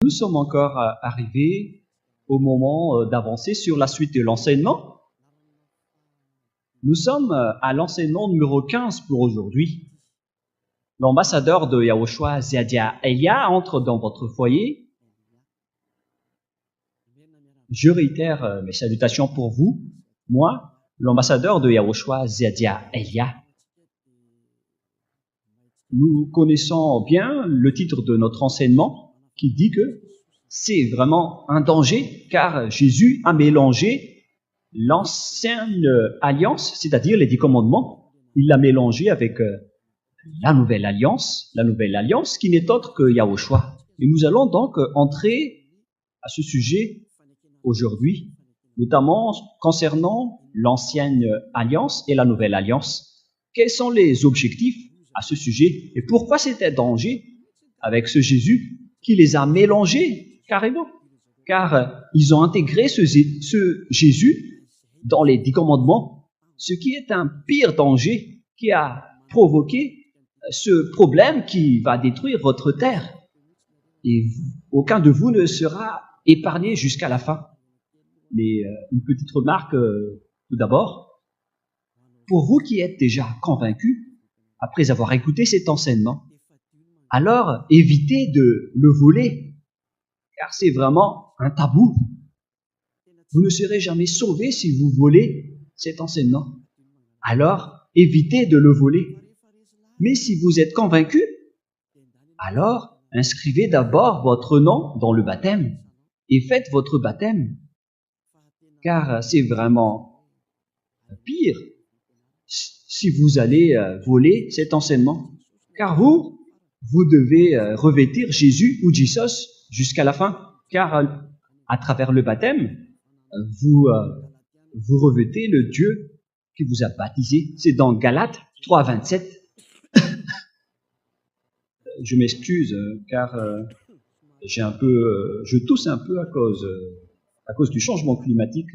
Nous sommes encore arrivés au moment d'avancer sur la suite de l'enseignement. Nous sommes à l'enseignement numéro 15 pour aujourd'hui. L'ambassadeur de Yahushua, Ziadia Elia, entre dans votre foyer. Je réitère mes salutations pour vous. Moi, l'ambassadeur de Yahushua, Ziadia Elia. Nous connaissons bien le titre de notre enseignement qui dit que c'est vraiment un danger car Jésus a mélangé l'ancienne alliance, c'est-à-dire les 10 commandements, il l'a mélangé avec la nouvelle alliance qui n'est autre que Yahushua. Et nous allons donc entrer à ce sujet aujourd'hui, notamment concernant l'ancienne alliance et la nouvelle alliance. Quels sont les objectifs à ce sujet et pourquoi c'est un danger avec ce Jésus qui les a mélangés carrément? Car ils ont intégré ce Jésus dans les 10 commandements, ce qui est un pire danger qui a provoqué ce problème qui va détruire votre terre. Et aucun de vous ne sera épargné jusqu'à la fin. Mais une petite remarque tout d'abord. Pour vous qui êtes déjà convaincus, après avoir écouté cet enseignement, alors évitez de le voler, car c'est vraiment un tabou. Vous ne serez jamais sauvé si vous volez cet enseignement. Alors, évitez de le voler. Mais si vous êtes convaincu, alors inscrivez d'abord votre nom dans le baptême et faites votre baptême. Car c'est vraiment pire si vous allez voler cet enseignement. Car vous devez revêtir Jésus ou Jesus jusqu'à la fin. Car à travers le baptême, vous revêtez le Dieu qui vous a baptisé. C'est dans Galates 3, 27. Je m'excuse car je tousse un peu à cause du changement climatique.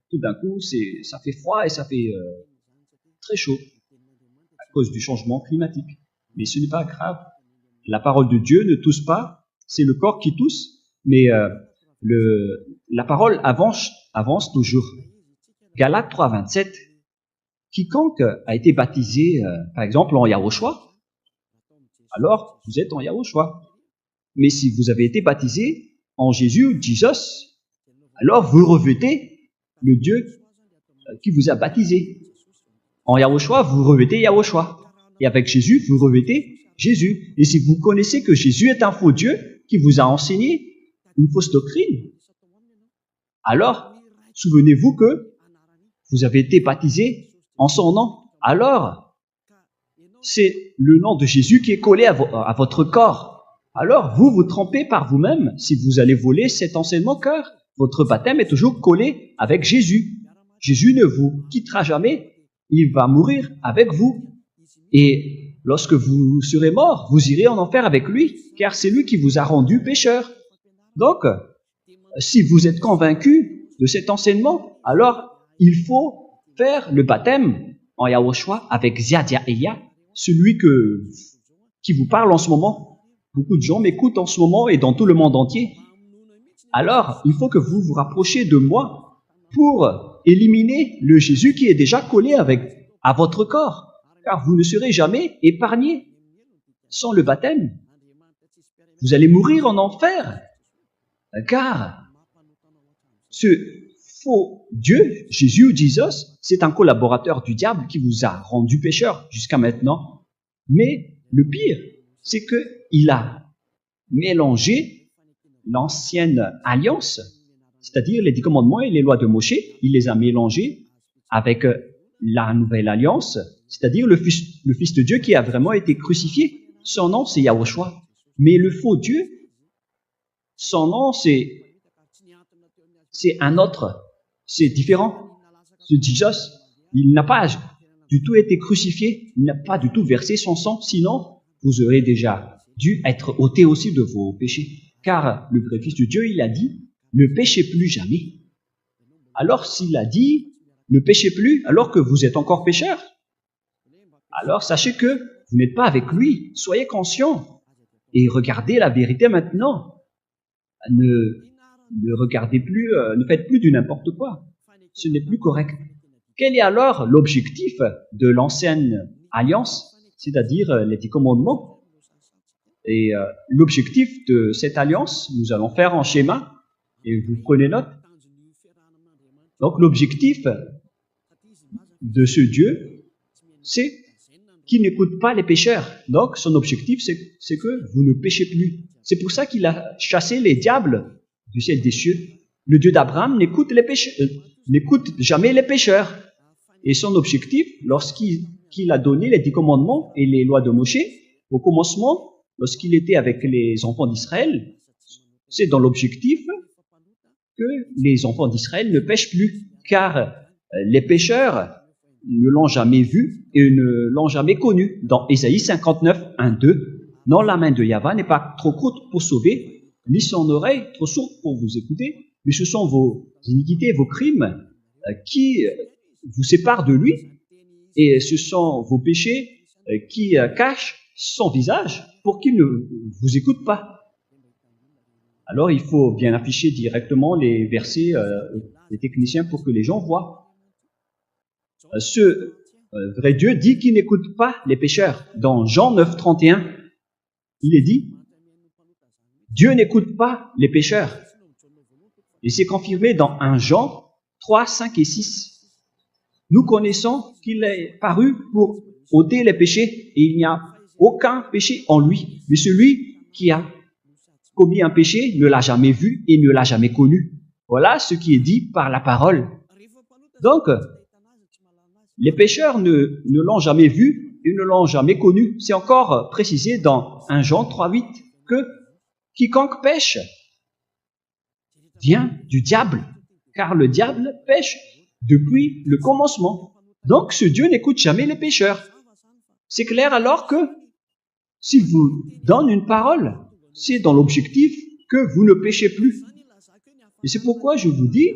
Tout d'un coup, ça fait froid et ça fait très chaud à cause du changement climatique. Mais ce n'est pas grave. La parole de Dieu ne tousse pas. C'est le corps qui tousse, mais la parole avance toujours. Galates 3, 27. Quiconque a été baptisé, par exemple, en Yahushua, alors vous êtes en Yahushua. Mais si vous avez été baptisé en Jésus ou Jesus, alors vous revêtez le Dieu qui vous a baptisé. En Yahushua, vous revêtez Yahushua. Et avec Jésus, vous revêtez Jésus. Et si vous connaissez que Jésus est un faux Dieu qui vous a enseigné une fausse doctrine, alors souvenez-vous que vous avez été baptisé en son nom. Alors, c'est le nom de Jésus qui est collé à votre corps. Alors, vous trompez par vous-même si vous allez voler cet enseignement, car votre baptême est toujours collé avec Jésus. Jésus ne vous quittera jamais. Il va mourir avec vous. Et lorsque vous serez mort, vous irez en enfer avec lui, car c'est lui qui vous a rendu pécheur. Donc, si vous êtes convaincu de cet enseignement, alors il faut faire le baptême en Yahushua avec Ziadia Elia, celui qui vous parle en ce moment. Beaucoup de gens m'écoutent en ce moment et dans tout le monde entier. Alors, il faut que vous vous rapprochiez de moi pour éliminer le Jésus qui est déjà collé à votre corps, car vous ne serez jamais épargné sans le baptême. Vous allez mourir en enfer, car ce faux Dieu, Jésus ou Jesus, c'est un collaborateur du diable qui vous a rendu pécheur jusqu'à maintenant. Mais le pire, c'est qu'il a mélangé l'ancienne alliance, c'est-à-dire les 10 commandements et les lois de Moshe, il les a mélangés avec la nouvelle alliance, c'est-à-dire le Fils de Dieu qui a vraiment été crucifié. Son nom, c'est Yahushua. Mais le faux Dieu, son nom, c'est un autre. C'est différent. Ce Jesus, il n'a pas du tout été crucifié, il n'a pas du tout versé son sang, sinon vous aurez déjà dû être ôté aussi de vos péchés. Car le vrai Fils de Dieu, il a dit, ne péchez plus jamais. Alors s'il a dit, ne péchez plus alors que vous êtes encore pécheur, alors sachez que vous n'êtes pas avec lui. Soyez conscient et regardez la vérité maintenant. ne regardez plus, ne faites plus du n'importe quoi. Ce n'est plus correct. Quel est alors l'objectif de l'ancienne alliance, c'est-à-dire les 10 commandements? Et l'objectif de cette alliance, nous allons faire en schéma, et vous prenez note. Donc l'objectif de ce Dieu, c'est qu'il n'écoute pas les pécheurs. Donc son objectif, c'est que vous ne péchez plus. C'est pour ça qu'il a chassé les diables du ciel des cieux. Le Dieu d'Abraham n'écoute jamais les pécheurs. Et son objectif, lorsqu'il a donné les 10 commandements et les lois de Moïse, au commencement, lorsqu'il était avec les enfants d'Israël, c'est dans l'objectif que les enfants d'Israël ne pêchent plus, car les pécheurs ne l'ont jamais vu et ne l'ont jamais connu. Dans Ésaïe 59, 1, 2, « Non, la main de Yahva n'est pas trop courte pour sauver, ni son oreille trop sourde pour vous écouter, mais ce sont vos iniquités, vos crimes qui vous séparent de lui, et ce sont vos péchés qui cachent son visage pour qu'il ne vous écoute pas. » Alors il faut bien afficher directement les versets des techniciens pour que les gens voient. Ce vrai Dieu dit qu'il n'écoute pas les pécheurs. Dans Jean 9, 31, il est dit, Dieu n'écoute pas les pécheurs. Et c'est confirmé dans 1 Jean 3, 5 et 6. Nous connaissons qu'il est paru pour ôter les péchés et il n'y a aucun péché en lui. Mais celui qui a commis un péché ne l'a jamais vu et ne l'a jamais connu. Voilà ce qui est dit par la parole. Donc, les pécheurs ne l'ont jamais vu et ne l'ont jamais connu. C'est encore précisé dans 1 Jean 3, 8 que quiconque pêche vient du diable, car le diable pêche depuis le commencement. Donc, ce Dieu n'écoute jamais les pécheurs. C'est clair alors que s'il vous donne une parole, c'est dans l'objectif que vous ne péchez plus. Et c'est pourquoi je vous dis,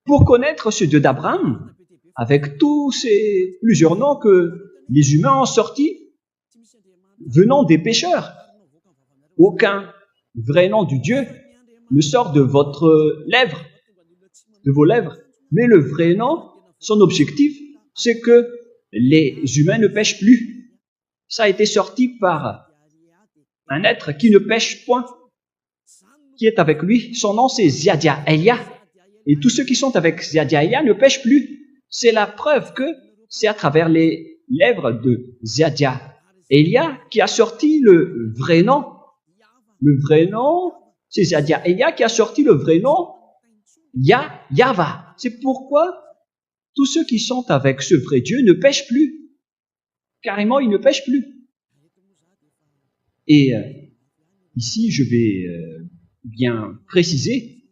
pour connaître ce Dieu d'Abraham, avec tous ces plusieurs noms que les humains ont sortis, venant des pécheurs, aucun vrai nom du Dieu ne sort de votre lèvre, de vos lèvres. Mais le vrai nom, son objectif, c'est que les humains ne pêchent plus. Ça a été sorti par un être qui ne pêche point, qui est avec lui. Son nom, c'est Ziadia Elia. Et tous ceux qui sont avec Ziadia Elia ne pêchent plus. C'est la preuve que c'est à travers les lèvres de Ziadia Elia qui a sorti le vrai nom. Le vrai nom, c'est Ziadia Elia qui a sorti le vrai nom Yahva. C'est pourquoi tous ceux qui sont avec ce vrai Dieu ne pêchent plus. Carrément, ils ne pêchent plus. Et ici, je vais bien préciser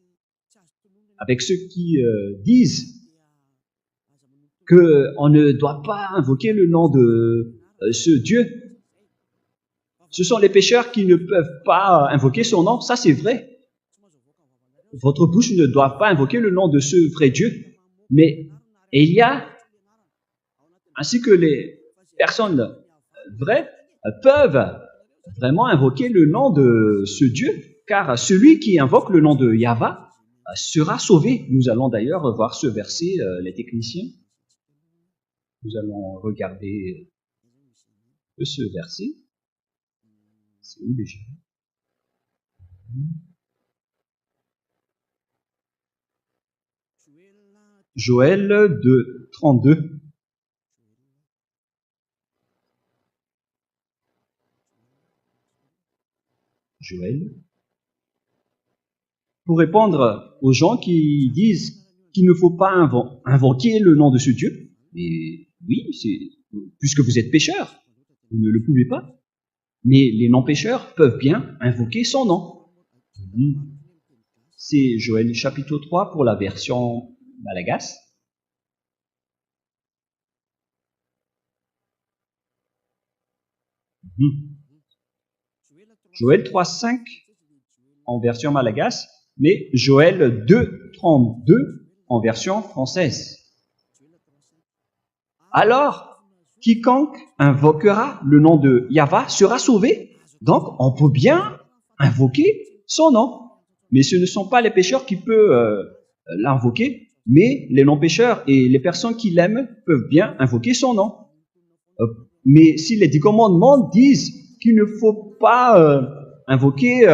avec ceux qui disent qu'on ne doit pas invoquer le nom de ce Dieu. Ce sont les pécheurs qui ne peuvent pas invoquer son nom, ça c'est vrai. Votre bouche ne doit pas invoquer le nom de ce vrai Dieu. Mais Elia, ainsi que les personnes vraies, peuvent vraiment invoquer le nom de ce Dieu, car celui qui invoque le nom de Yahva sera sauvé. Nous allons d'ailleurs voir ce verset, les techniciens. Nous allons regarder ce verset. C'est où déjà? Joël 2, 32. Joël. Pour répondre aux gens qui disent qu'il ne faut pas invoquer le nom de ce Dieu, et oui, puisque vous êtes pécheurs, vous ne le pouvez pas, mais les non-pécheurs peuvent bien invoquer son nom. C'est Joël chapitre 3 pour la version malagasy. Joël 3, 5 en version malagasy, mais Joël 2, 32 en version française. Alors, quiconque invoquera le nom de Yahva sera sauvé. Donc, on peut bien invoquer son nom. Mais ce ne sont pas les pécheurs qui peuvent l'invoquer, mais les non-pécheurs et les personnes qui l'aiment peuvent bien invoquer son nom. Mais si les 10 commandements disent qu'il ne faut pas invoquer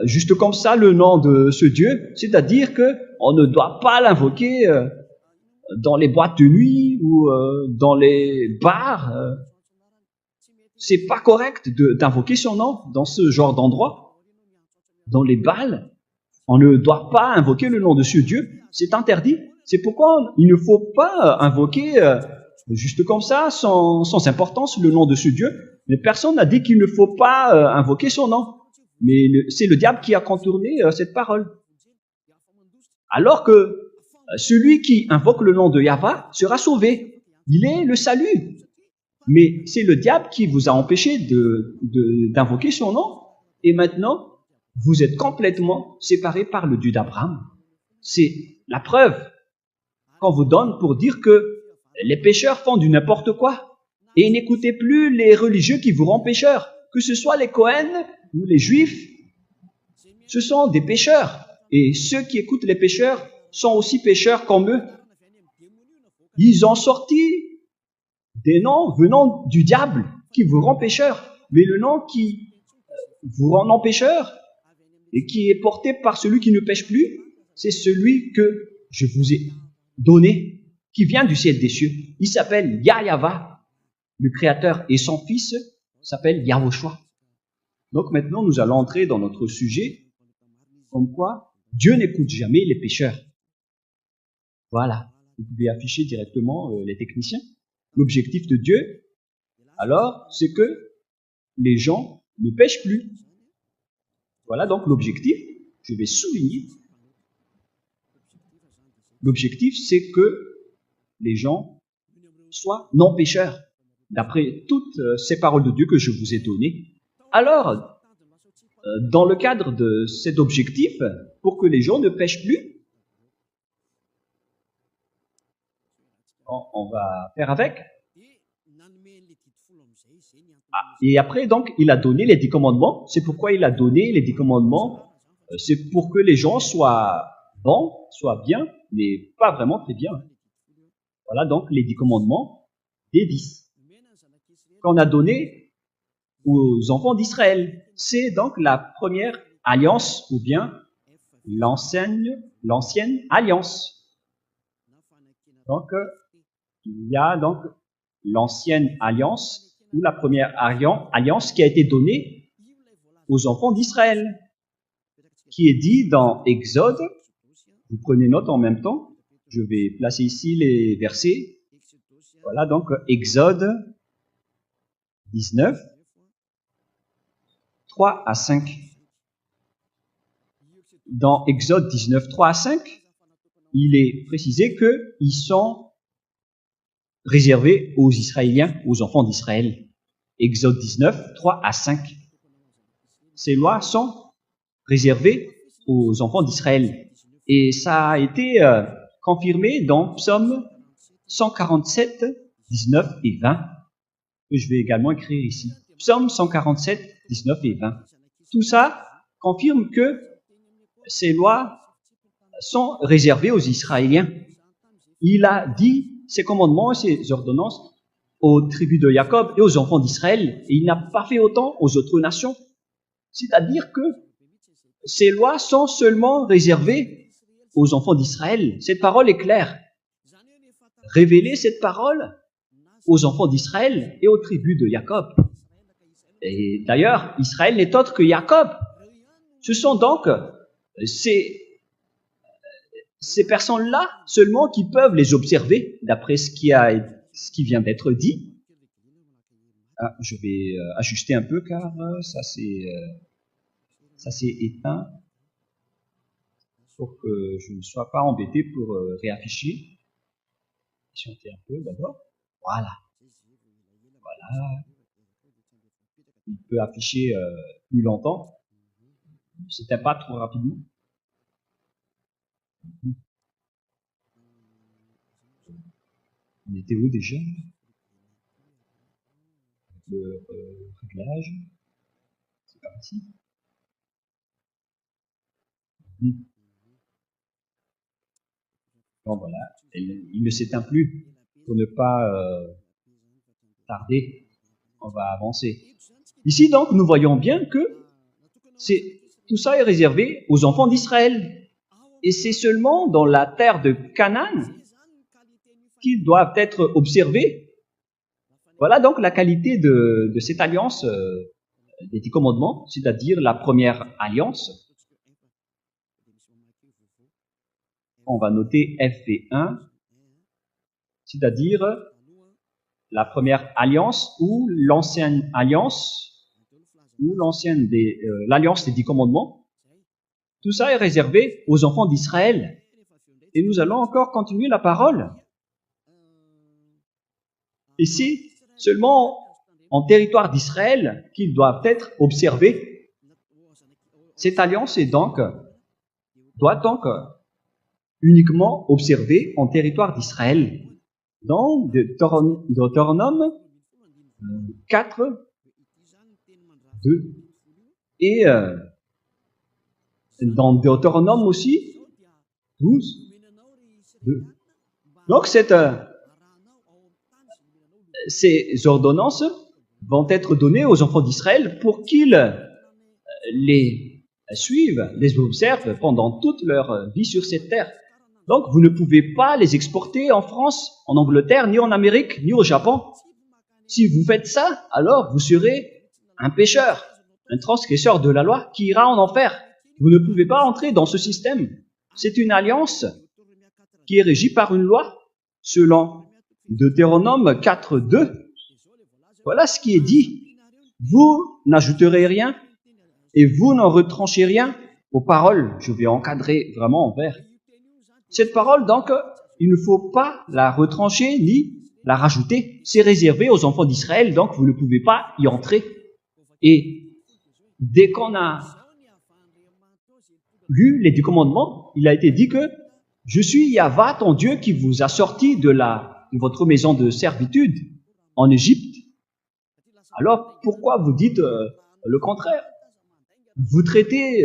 juste comme ça le nom de ce Dieu, c'est-à-dire que on ne doit pas l'invoquer dans les boîtes de nuit ou dans les bars. C'est pas correct d'invoquer son nom dans ce genre d'endroit. Dans les bals, on ne doit pas invoquer le nom de ce Dieu. C'est interdit. C'est pourquoi il ne faut pas invoquer juste comme ça, sans importance, le nom de ce Dieu. Mais personne n'a dit qu'il ne faut pas invoquer son nom. Mais c'est le diable qui a contourné cette parole. Alors que celui qui invoque le nom de Yahweh sera sauvé. Il est le salut. Mais c'est le diable qui vous a empêché d'invoquer son nom. Et maintenant, vous êtes complètement séparés par le Dieu d'Abraham. C'est la preuve qu'on vous donne pour dire que les pécheurs font du n'importe quoi. Et n'écoutez plus les religieux qui vous rendent pécheurs, que ce soit les Cohen ou les Juifs. Ce sont des pécheurs. Et ceux qui écoutent les pécheurs sont aussi pécheurs comme eux. Ils ont sorti des noms venant du diable qui vous rend pécheur. Mais le nom qui vous rend non pécheur et qui est porté par celui qui ne pêche plus, c'est celui que je vous ai donné, qui vient du ciel des cieux. Il s'appelle Yahweh, le Créateur, et son Fils s'appelle Yahushua. Donc maintenant, nous allons entrer dans notre sujet, comme quoi Dieu n'écoute jamais les pécheurs. Voilà, vous pouvez afficher directement les techniciens. L'objectif de Dieu, alors, c'est que les gens ne pêchent plus. Voilà donc l'objectif, je vais souligner. L'objectif, c'est que les gens soient non-pécheurs, d'après toutes ces paroles de Dieu que je vous ai données. Alors, dans le cadre de cet objectif, pour que les gens ne pêchent plus, on va faire avec. Et après, donc, il a donné les 10 commandements. C'est pourquoi il a donné les 10 commandements. C'est pour que les gens soient bons, soient bien, mais pas vraiment très bien. Voilà donc les 10 commandements des 10 qu'on a donné aux enfants d'Israël. C'est donc la première alliance ou bien l'ancienne alliance. Donc, il y a donc l'ancienne alliance ou la première alliance qui a été donnée aux enfants d'Israël, qui est dit dans Exode. Vous prenez note en même temps. Je vais placer ici les versets. Voilà donc Exode 19, 3 à 5. Dans Exode 19, 3 à 5, il est précisé qu'ils sont réservés aux Israéliens, aux enfants d'Israël. Exode 19, 3 à 5. Ces lois sont réservées aux enfants d'Israël. Et ça a été confirmé dans Psaume 147, 19 et 20, que je vais également écrire ici. Psaume 147, 19 et 20. Tout ça confirme que ces lois sont réservées aux Israéliens. Il a dit ses commandements et ses ordonnances aux tribus de Jacob et aux enfants d'Israël, et il n'a pas fait autant aux autres nations. C'est-à-dire que ces lois sont seulement réservées aux enfants d'Israël. Cette parole est claire. Révéler cette parole aux enfants d'Israël et aux tribus de Jacob. Et d'ailleurs, Israël n'est autre que Jacob. Ce sont donc ces personnes-là seulement qui peuvent les observer, d'après ce qui vient d'être dit. Ah, je vais ajuster un peu car ça s'est éteint pour que je ne sois pas embêté pour réafficher. Patientez un peu d'abord. Voilà. Il peut afficher plus longtemps. C'était pas trop rapidement. On était où déjà? Le réglage. C'est pas ici. Bon, voilà, il ne s'éteint plus. Pour ne pas tarder, on va avancer. Ici, donc, nous voyons bien que tout ça est réservé aux enfants d'Israël. Et c'est seulement dans la terre de Canaan qu'ils doivent être observés. Voilà donc la qualité de cette alliance des 10 commandements, c'est-à-dire la première alliance. On va noter FV1, c'est-à-dire la première alliance ou l'ancienne alliance, ou l'alliance des 10 commandements. Tout ça est réservé aux enfants d'Israël. Et nous allons encore continuer la parole. Ici, seulement en territoire d'Israël qu'ils doivent être observés. Cette alliance doit donc uniquement observée en territoire d'Israël. Dans Deutéronome 4, 2, et dans Deutéronome aussi 12, 2. Donc ces ordonnances vont être données aux enfants d'Israël pour qu'ils les suivent, les observent pendant toute leur vie sur cette terre. Donc, vous ne pouvez pas les exporter en France, en Angleterre, ni en Amérique, ni au Japon. Si vous faites ça, alors vous serez un pécheur, un transgresseur de la loi qui ira en enfer. Vous ne pouvez pas entrer dans ce système. C'est une alliance qui est régie par une loi, selon Deutéronome 4, 2. Voilà ce qui est dit. Vous n'ajouterez rien et vous n'en retranchez rien aux paroles. Je vais encadrer vraiment en vert. Cette parole, donc, il ne faut pas la retrancher ni la rajouter. C'est réservé aux enfants d'Israël, donc vous ne pouvez pas y entrer. Et dès qu'on a lu les 10 commandements, il a été dit que « Je suis Yahva, ton Dieu, qui vous a sorti de votre maison de servitude en Égypte. » Alors, pourquoi vous dites le contraire? Vous traitez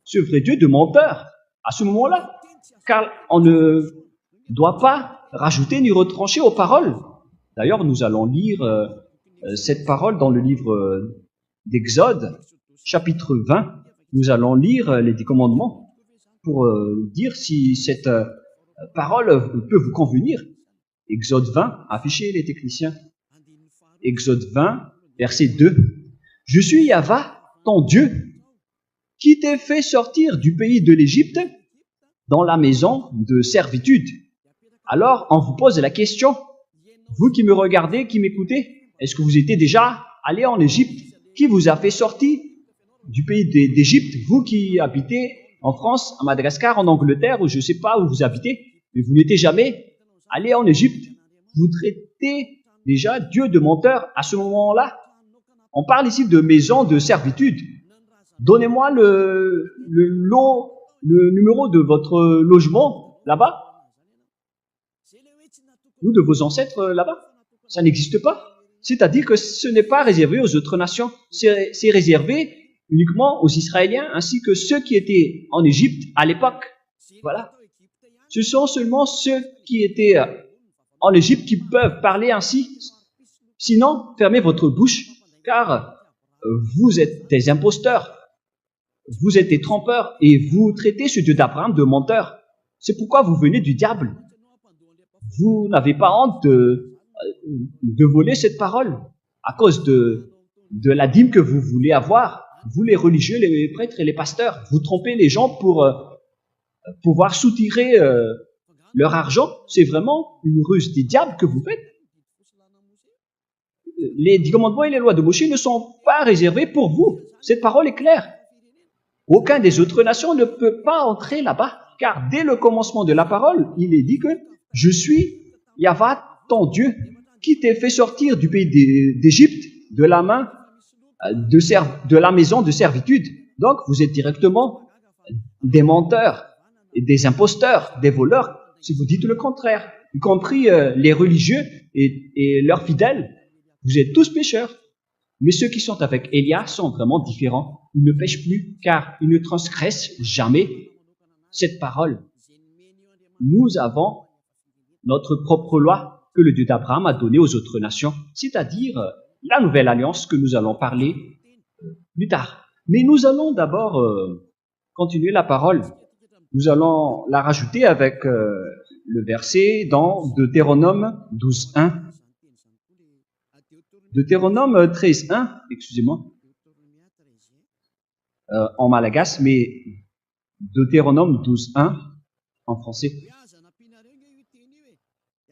ce vrai Dieu de menteur à ce moment-là, car on ne doit pas rajouter ni retrancher aux paroles. D'ailleurs, nous allons lire cette parole dans le livre d'Exode, chapitre 20. Nous allons lire les 10 commandements pour dire si cette parole peut vous convenir. Exode 20, affichez les techniciens. Exode 20, verset 2. « Je suis Yahva, ton Dieu, qui t'ai fait sortir du pays de l'Égypte dans la maison de servitude. » Alors, on vous pose la question, vous qui me regardez, qui m'écoutez, est-ce que vous étiez déjà allé en Égypte? Qui vous a fait sortir du pays d'Égypte? Vous qui habitez en France, à Madagascar, en Angleterre, ou je ne sais pas où vous habitez, mais vous n'étiez jamais allé en Égypte. Vous traitez déjà Dieu de menteur à ce moment-là. On parle ici de maison de servitude. Donnez-moi le numéro de votre logement là-bas, ou de vos ancêtres là-bas. Ça n'existe pas. C'est-à-dire que ce n'est pas réservé aux autres nations. C'est réservé uniquement aux Israéliens, ainsi que ceux qui étaient en Égypte à l'époque. Voilà. Ce sont seulement ceux qui étaient en Égypte qui peuvent parler ainsi. Sinon, fermez votre bouche, car vous êtes des imposteurs. Vous êtes des trompeurs et vous traitez ce Dieu d'Abraham de menteur. C'est pourquoi vous venez du diable. Vous n'avez pas honte de voler cette parole à cause de la dîme que vous voulez avoir. Vous, les religieux, les prêtres et les pasteurs, vous trompez les gens pour pouvoir soutirer leur argent. C'est vraiment une ruse des diables que vous faites. Les 10 commandements et les lois de Moïse ne sont pas réservés pour vous. Cette parole est claire. Aucun des autres nations ne peut pas entrer là-bas, car dès le commencement de la parole, il est dit que « Je suis Yahva, ton Dieu, qui t'ai fait sortir du pays d'Égypte, de la maison de servitude. » Donc, vous êtes directement des menteurs, et des imposteurs, des voleurs, si vous dites le contraire, y compris les religieux et leurs fidèles. Vous êtes tous pécheurs. Mais ceux qui sont avec Élia sont vraiment différents. Ils ne pêchent plus, car ils ne transgressent jamais. cette parole. Nous avons notre propre loi que le Dieu d'Abraham a donnée aux autres nations, c'est-à-dire la nouvelle alliance que nous allons parler plus tard. Mais nous allons d'abord continuer la parole. Nous allons la rajouter avec le verset dans Deutéronome 12.1. Deutéronome 13.1, excusez-moi, en malagasy, mais Deutéronome 12.1 en français.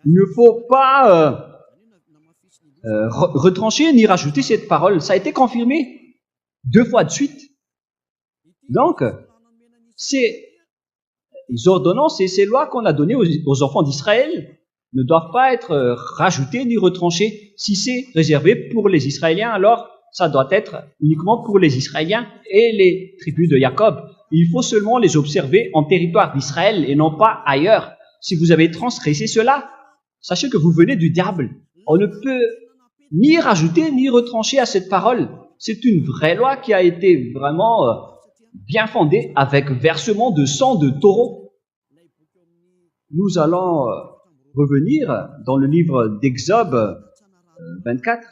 Il ne faut pas retrancher ni rajouter cette parole. Ça a été confirmé 2 fois de suite. Donc, ces ordonnances et ces lois qu'on a données aux enfants d'Israël ne doivent pas être rajoutées ni retranchées. Si c'est réservé pour les Israéliens, alors ça doit être uniquement pour les Israéliens et les tribus de Jacob. Il faut seulement les observer en territoire d'Israël et non pas ailleurs. Si vous avez transgressé cela, sachez que vous venez du diable. On ne peut ni rajouter ni retrancher à cette parole. C'est une vraie loi qui a été vraiment bien fondée avec versement de sang de taureau. Nous allons revenir dans le livre d'Exode 24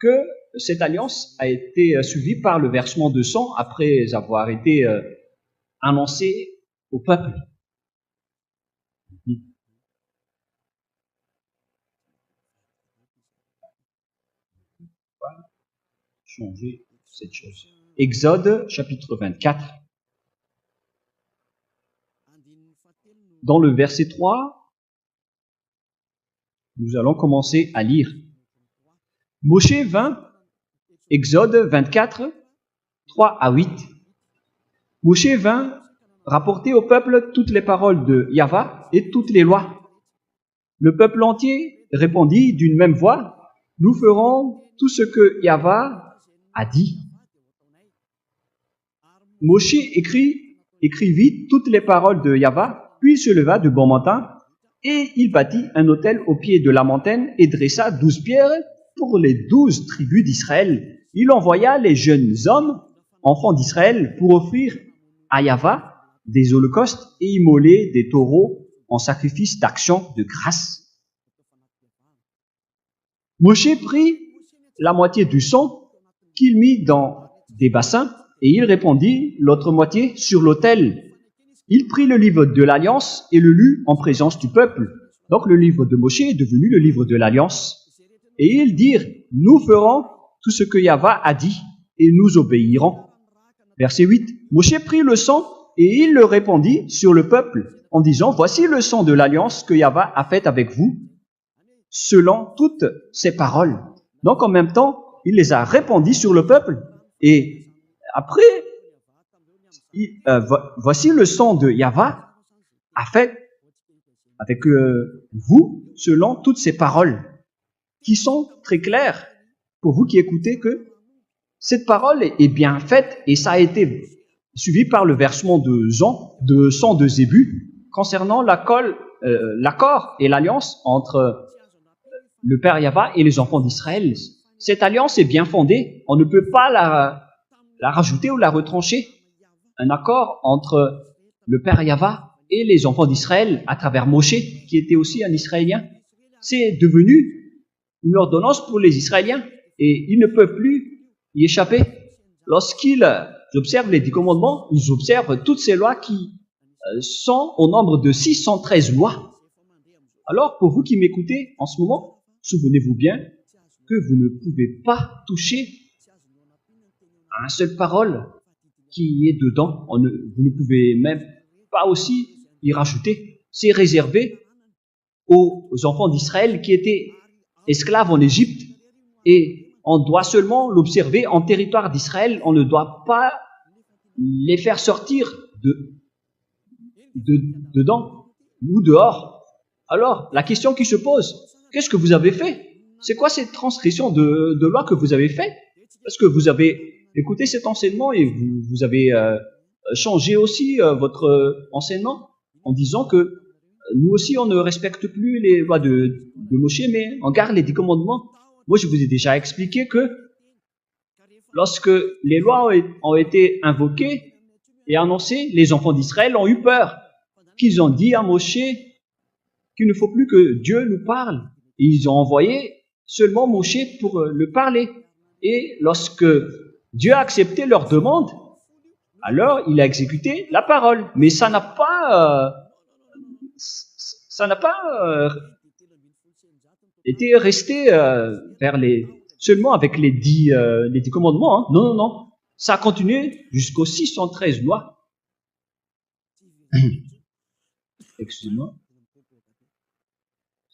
que cette alliance a été suivie par le versement de sang après avoir été annoncée au peuple. Changer cette chose. Exode chapitre 24. Dans le verset 3, nous allons commencer à lire. Moshe vint, Exode 24, 3 à 8. Moshe vint rapporter au peuple toutes les paroles de Yahvé et toutes les lois. Le peuple entier répondit d'une même voix, nous ferons tout ce que Yahvé a dit. Moshe écrivit toutes les paroles de Yahvé, puis il se leva de bon matin, et il bâtit un autel au pied de la montagne et dressa 12 pierres pour les 12 tribus d'Israël. Il envoya les jeunes hommes, enfants d'Israël, pour offrir à Yahvé des holocaustes et immoler des taureaux en sacrifice d'action de grâce. Moshe prit la moitié du sang qu'il mit dans des bassins et il répandit l'autre moitié sur l'autel. Il prit le livre de l'Alliance et le lut en présence du peuple. Donc le livre de Moshe est devenu le livre de l'Alliance. Et ils dirent, nous ferons tout ce que Yahvé a dit et nous obéirons. Verset 8. Moshe prit le sang et il le répandit sur le peuple en disant, voici le sang de l'Alliance que Yahvé a faite avec vous, selon toutes ses paroles. Donc en même temps, il les a répandis sur le peuple et après, voici le sang de Yahvé a fait avec vous selon toutes ces paroles qui sont très claires pour vous qui écoutez que cette parole est bien faite et ça a été suivi par le versement de sang de Zébu concernant l'accord et l'alliance entre le Père Yahvé et les enfants d'Israël. Cette alliance est bien fondée, on ne peut pas la rajouter ou la retrancher. Un accord entre le Père Yahvé et les enfants d'Israël à travers Moshe, qui était aussi un Israélien. C'est devenu une ordonnance pour les Israéliens et ils ne peuvent plus y échapper. Lorsqu'ils observent les 10 commandements, ils observent toutes ces lois qui sont au nombre de 613 lois. Alors, pour vous qui m'écoutez en ce moment, souvenez-vous bien que vous ne pouvez pas toucher à une seule parole qui est dedans. Vous ne pouvez même pas aussi y rajouter. C'est réservé aux enfants d'Israël qui étaient esclaves en Égypte et on doit seulement l'observer en territoire d'Israël. On ne doit pas les faire sortir dedans ou dehors. Alors, la question qui se pose, qu'est-ce que vous avez fait? C'est quoi cette transgression de loi que vous avez fait? Parce que vous avez écouté cet enseignement et vous avez changé aussi votre enseignement en disant que nous aussi, on ne respecte plus les lois de Moshe, mais on garde les 10 commandements. Moi, je vous ai déjà expliqué que lorsque les lois ont été invoquées, et annoncé, les enfants d'Israël ont eu peur, qu'ils ont dit à Moshe qu'il ne faut plus que Dieu nous parle. Et ils ont envoyé seulement Moshe pour le parler. Et lorsque Dieu a accepté leur demande, alors il a exécuté la parole. Mais ça n'a pas été resté seulement avec les 10 commandements. Hein. Non, non, non. Ça a continué jusqu'aux 613 lois. Excusez-moi.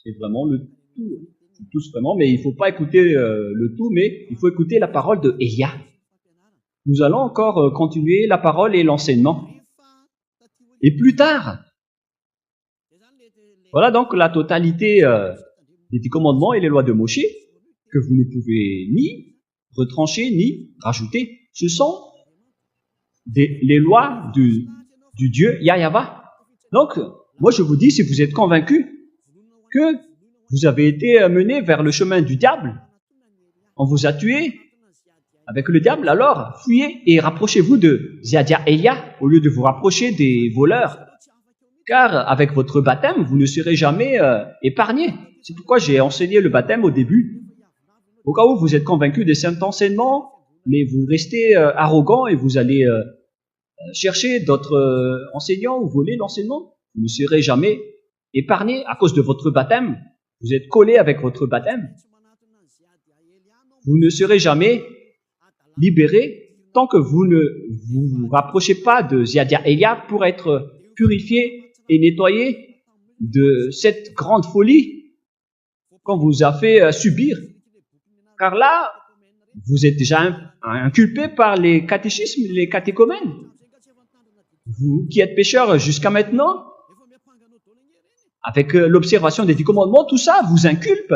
C'est vraiment le tout. Tous vraiment, mais il ne faut pas écouter le tout, mais il faut écouter la parole de Élia. Nous allons encore continuer la parole et l'enseignement. Et plus tard, voilà donc la totalité des 10 commandements et les lois de Moshe, que vous ne pouvez ni retrancher, ni rajouter. Ce sont les lois du Dieu Yahweh. Donc, moi je vous dis, si vous êtes convaincus que vous avez été mené vers le chemin du diable, on vous a tué avec le diable, alors fuyez et rapprochez-vous de Ziadia Elia au lieu de vous rapprocher des voleurs. Car avec votre baptême, vous ne serez jamais épargné. C'est pourquoi j'ai enseigné le baptême au début. Au cas où vous êtes convaincu de cet enseignement, mais vous restez arrogant et vous allez chercher d'autres enseignants ou voler l'enseignement, vous ne serez jamais épargné à cause de votre baptême. Vous êtes collé avec votre baptême. Vous ne serez jamais libéré tant que vous ne vous rapprochez pas de Ziadia Elia pour être purifié et nettoyé de cette grande folie qu'on vous a fait subir. Car là, vous êtes déjà inculpé par les catéchismes, les catéchomènes. Vous qui êtes pécheurs jusqu'à maintenant, avec l'observation des 10 commandements, tout ça vous inculpe.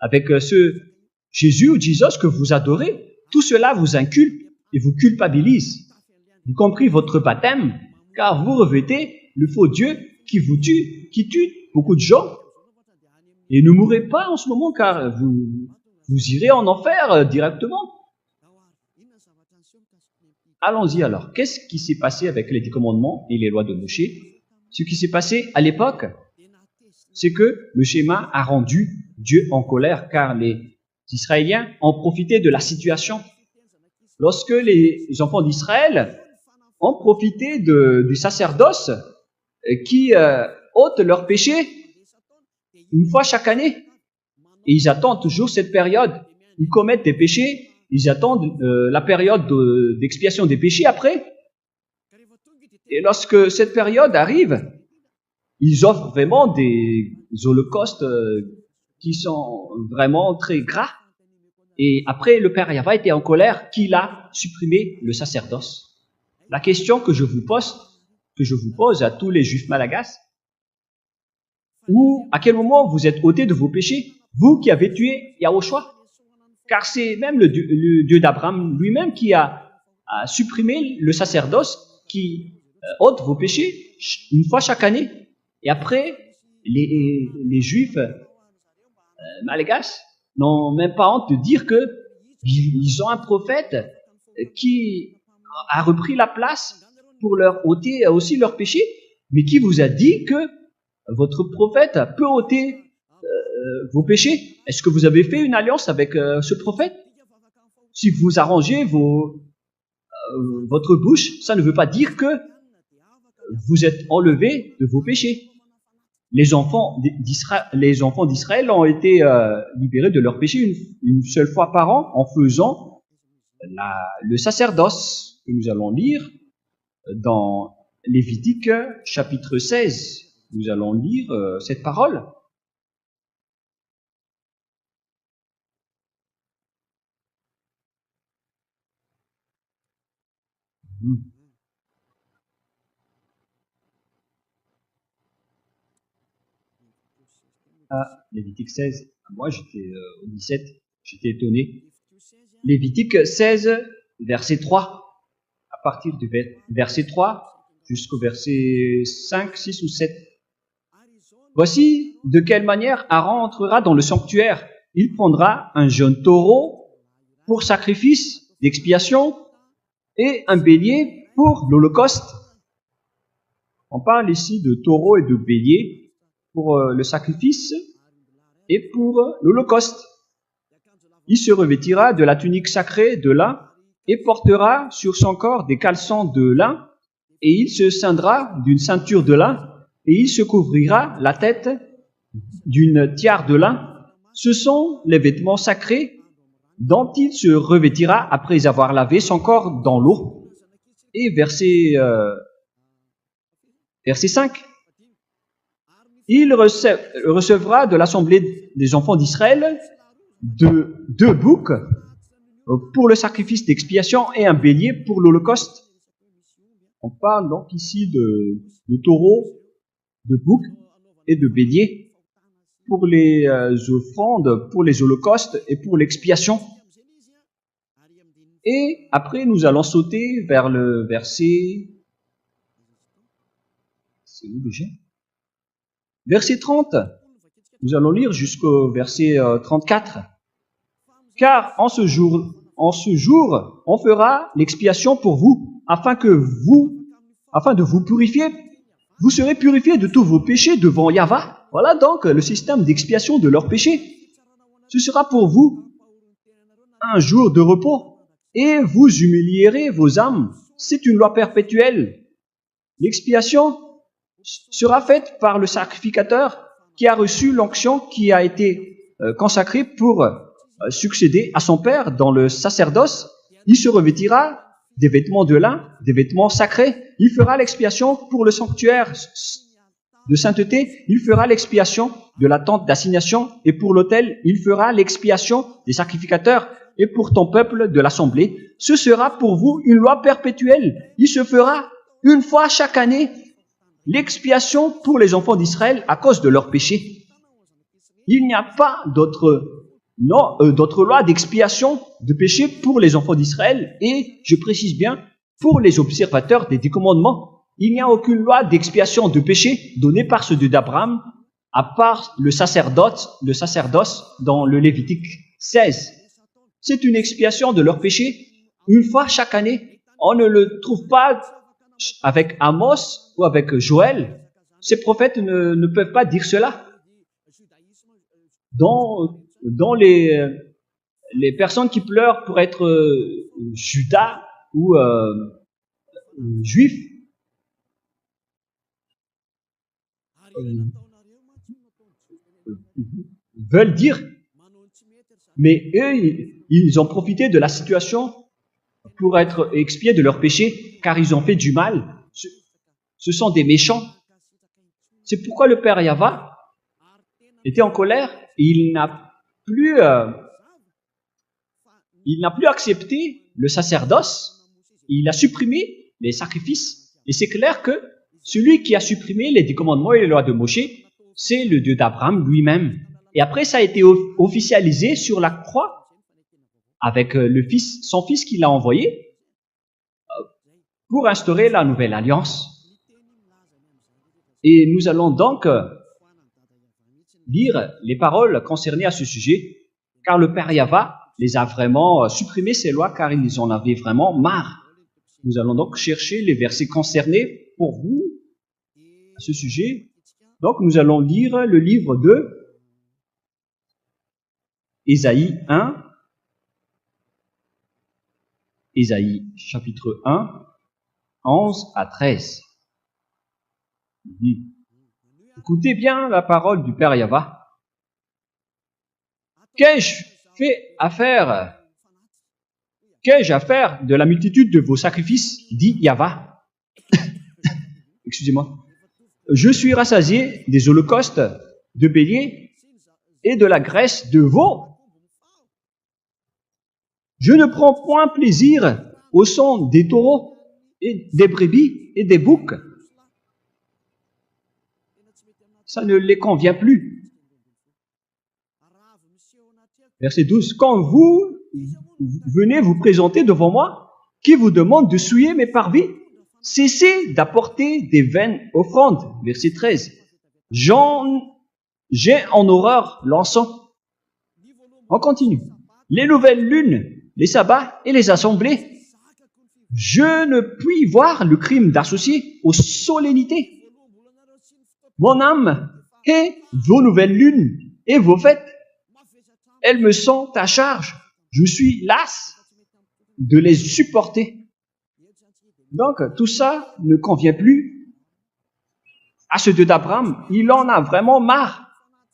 Avec ce Jésus ou Jesus que vous adorez, tout cela vous inculpe et vous culpabilise, y compris votre baptême, car vous revêtez le faux Dieu qui vous tue, qui tue beaucoup de gens. Et ne mourrez pas en ce moment, car vous irez en enfer directement. Allons-y alors. Qu'est-ce qui s'est passé avec les 10 commandements et les lois de Moshe? Ce qui s'est passé à l'époque, c'est que le schéma a rendu Dieu en colère, car les Israéliens ont profité de la situation. Lorsque les enfants d'Israël ont profité du sacerdoce qui ôte leurs péchés une fois chaque année, et ils attendent toujours cette période, ils commettent des péchés, ils attendent la période d'expiation des péchés après, et lorsque cette période arrive, ils offrent vraiment des holocaustes qui sont vraiment très gras. Et après, le Père Yahweh était en colère qu'il a supprimé le sacerdoce. La question que je vous pose à tous les Juifs malagasy, à quel moment vous êtes ôtés de vos péchés, vous qui avez tué Yahushua? Car c'est même le Dieu d'Abraham lui-même qui a supprimé le sacerdoce qui ôte vos péchés une fois chaque année. Et après, les Juifs malagasy n'ont même pas honte de dire qu'ils ont un prophète qui a repris la place pour leur ôter aussi leurs péchés. Mais qui vous a dit que votre prophète peut ôter vos péchés? Est-ce que vous avez fait une alliance avec ce prophète? Si vous arrangez votre bouche, ça ne veut pas dire que vous êtes enlevés de vos péchés. Les enfants d'Israël ont été libérés de leurs péchés une seule fois par an en faisant le sacerdoce que nous allons lire dans Lévitique chapitre 16. Nous allons lire cette parole. Lévitique 16. Moi, j'étais au 17. J'étais étonné. Lévitique 16, verset 3. À partir du verset 3 jusqu'au verset 5, 6 ou 7. Voici de quelle manière Aaron entrera dans le sanctuaire. Il prendra un jeune taureau pour sacrifice d'expiation et un bélier pour l'Holocauste. On parle ici de taureaux et de béliers pour le sacrifice et pour l'Holocauste. Il se revêtira de la tunique sacrée de lin et portera sur son corps des caleçons de lin, et il se ceindra d'une ceinture de lin, et il se couvrira la tête d'une tiare de lin. Ce sont les vêtements sacrés dont il se revêtira après avoir lavé son corps dans l'eau. Et verset 5. Il recevra de l'assemblée des enfants d'Israël deux boucs pour le sacrifice d'expiation et un bélier pour l'Holocauste. On parle donc ici de taureaux, de boucs et de béliers pour les offrandes, pour les holocaustes et pour l'expiation. Et après, nous allons sauter vers le verset... C'est où déjà? Verset 30. Nous allons lire jusqu'au verset 34. Car en ce jour, on fera l'expiation pour vous, afin de vous purifier. Vous serez purifiés de tous vos péchés devant Yahweh. Voilà donc le système d'expiation de leurs péchés. Ce sera pour vous un jour de repos, et vous humilierez vos âmes. C'est une loi perpétuelle. L'expiation sera faite par le sacrificateur qui a reçu l'onction qui a été consacrée pour succéder à son père dans le sacerdoce. Il se revêtira des vêtements de lin, des vêtements sacrés. Il fera l'expiation pour le sanctuaire de sainteté. Il fera l'expiation de la tente d'assignation, et pour l'autel, il fera l'expiation des sacrificateurs, et pour ton peuple de l'assemblée. Ce sera pour vous une loi perpétuelle. Il se fera une fois chaque année l'expiation pour les enfants d'Israël à cause de leurs péchés. Il n'y a pas d'autre loi d'expiation de péché pour les enfants d'Israël, et je précise bien, pour les observateurs des 10 commandements. Il n'y a aucune loi d'expiation de péché donnée par ceux d'Abraham, à part le sacerdoce dans le Lévitique 16. C'est une expiation de leurs péchés une fois chaque année. On ne le trouve pas avec Amos ou avec Joël. Ces prophètes ne peuvent pas dire cela. Dans les personnes qui pleurent pour être Judas ou juifs, veulent dire, mais eux, ils ont profité de la situation pour être expiés de leurs péchés, car ils ont fait du mal. Ce sont des méchants. C'est pourquoi le Père Yahweh était en colère, et il n'a plus accepté le sacerdoce. Il a supprimé les sacrifices. Et c'est clair que celui qui a supprimé les 10 commandements et les lois de Moshe, c'est le Dieu d'Abraham lui-même. Et après, ça a été officialisé sur la croix avec son fils qu'il a envoyé pour instaurer la nouvelle alliance. Et nous allons donc lire les paroles concernées à ce sujet, car le Père Yahweh les a vraiment supprimé ces lois, car ils en avaient vraiment marre. Nous allons donc chercher les versets concernés pour vous à ce sujet. Donc nous allons lire le livre de Ésaïe 1, Ésaïe chapitre 1, 11 à 13. Écoutez bien la parole du Père Yahweh. Qu'ai-je à faire de la multitude de vos sacrifices, dit Yahweh. Excusez-moi. Je suis rassasié des holocaustes de béliers et de la graisse de veau. Je ne prends point plaisir au sang des taureaux et des brebis et des boucs. Ça ne les convient plus. Verset 12. Quand vous venez vous présenter devant moi, qui vous demande de souiller mes parvis, cessez d'apporter des vaines offrandes. Verset 13. J'ai en horreur l'encens. On continue. Les nouvelles lunes, les sabbats et les assemblées. Je ne puis voir le crime d'associer aux solennités mon âme et vos nouvelles lunes et vos fêtes. Elles me sont à charge. Je suis las de les supporter. Donc, tout ça ne convient plus à ceux d'Abraham. Il en a vraiment marre.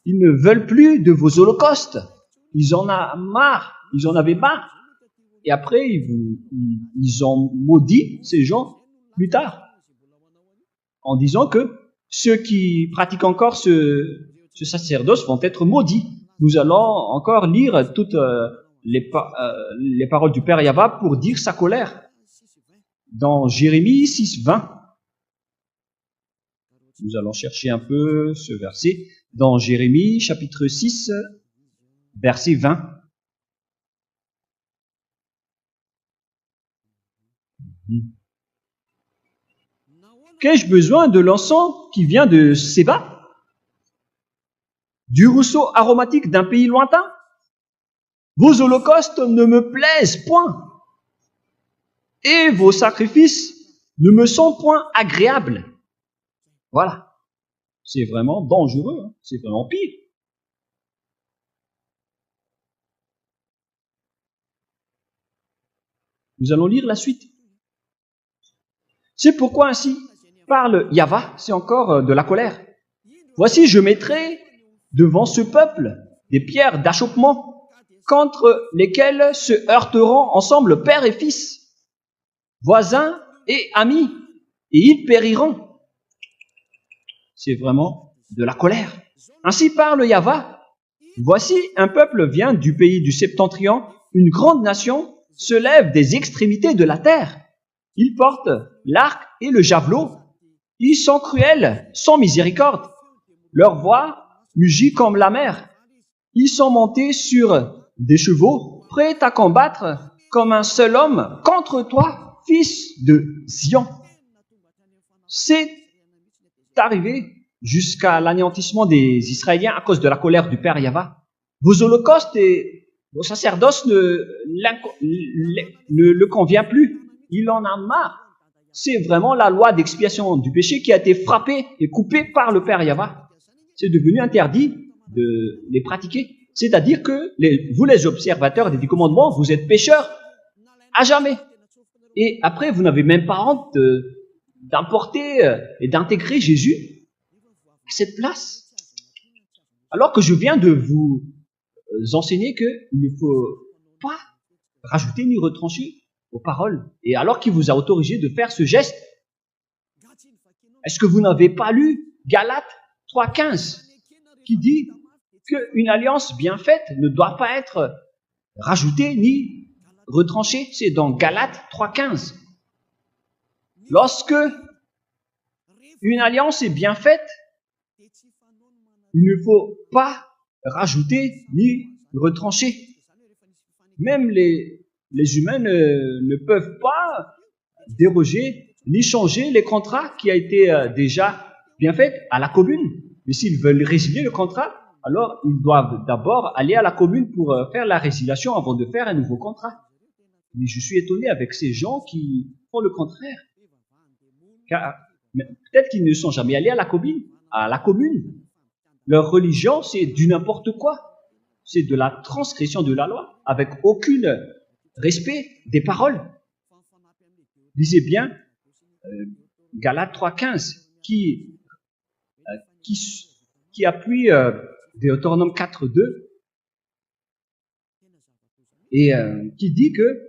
Ils ne veulent plus de vos holocaustes. Ils en ont marre. Ils en avaient marre. Et après, ils ont maudit ces gens plus tard, en disant que ceux qui pratiquent encore ce sacerdoce vont être maudits. Nous allons encore lire toutes les paroles du Père Yahva pour dire sa colère. Dans Jérémie 6, 20, nous allons chercher un peu ce verset. Dans Jérémie chapitre 6, verset 20. Qu'ai-je besoin de l'encens qui vient de Séba? Du rousseau aromatique d'un pays lointain? Vos holocaustes ne me plaisent point, et vos sacrifices ne me sont point agréables. Voilà. C'est vraiment dangereux, hein. C'est vraiment pire. Nous allons lire la suite. C'est pourquoi ainsi parle Yahva, c'est encore de la colère. Voici, je mettrai devant ce peuple des pierres d'achoppement contre lesquelles se heurteront ensemble père et fils, voisins et amis, et ils périront. C'est vraiment de la colère. Ainsi parle Yahva. Voici, un peuple vient du pays du septentrion, une grande nation se lève des extrémités de la terre. Ils portent l'arc et le javelot. Ils sont cruels, sans miséricorde. Leur voix mugit comme la mer. Ils sont montés sur des chevaux, prêts à combattre comme un seul homme contre toi, fils de Zion. C'est arrivé jusqu'à l'anéantissement des Israéliens à cause de la colère du Père Yahva. Vos holocaustes et vos sacerdoces ne le convient plus. Il en a marre. C'est vraiment la loi d'expiation du péché qui a été frappée et coupée par le Père Yahva. C'est devenu interdit de les pratiquer. C'est-à-dire que vous, les observateurs des 10 commandements, vous êtes pécheurs à jamais. Et après, vous n'avez même pas honte d'importer et d'intégrer Jésus à cette place. Alors que je viens de vous enseigner qu'il ne faut pas rajouter ni retrancher aux paroles. Et alors qu'il vous a autorisé de faire ce geste, est-ce que vous n'avez pas lu Galates 3,15 qui dit qu'une alliance bien faite ne doit pas être rajoutée ni retranchée? C'est dans Galates 3,15. Lorsque une alliance est bien faite, il ne faut pas rajouter ni retrancher. Même les humains ne peuvent pas déroger ni changer les contrats qui a été déjà bien fait à la commune. Mais s'ils veulent résilier le contrat, alors ils doivent d'abord aller à la commune pour faire la résiliation avant de faire un nouveau contrat. Mais je suis étonné avec ces gens qui font le contraire. Car peut-être qu'ils ne sont jamais allés à la commune. Leur religion, c'est du n'importe quoi. C'est de la transgression de la loi, avec aucun respect des paroles. Lisez bien Galates 3,15 qui appuie Deutéronome 4,2 et qui dit que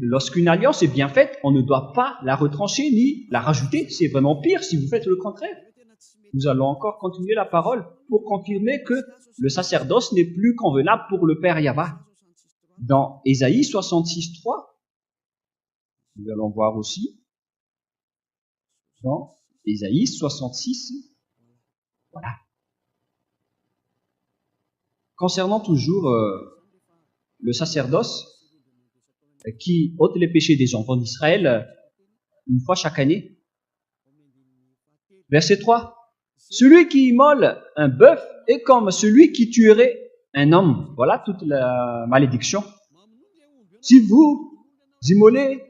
lorsqu'une alliance est bien faite, on ne doit pas la retrancher ni la rajouter. C'est vraiment pire si vous faites le contraire. Nous allons encore continuer la parole pour confirmer que le sacerdoce n'est plus convenable pour le Père Yahva. Dans Ésaïe 66,3, nous allons voir aussi, dans Ésaïe 66, voilà. Concernant toujours le sacerdoce qui ôte les péchés des enfants d'Israël une fois chaque année. Verset 3. Celui qui immole un bœuf est comme celui qui tuerait un homme. Voilà toute la malédiction. Si vous immolez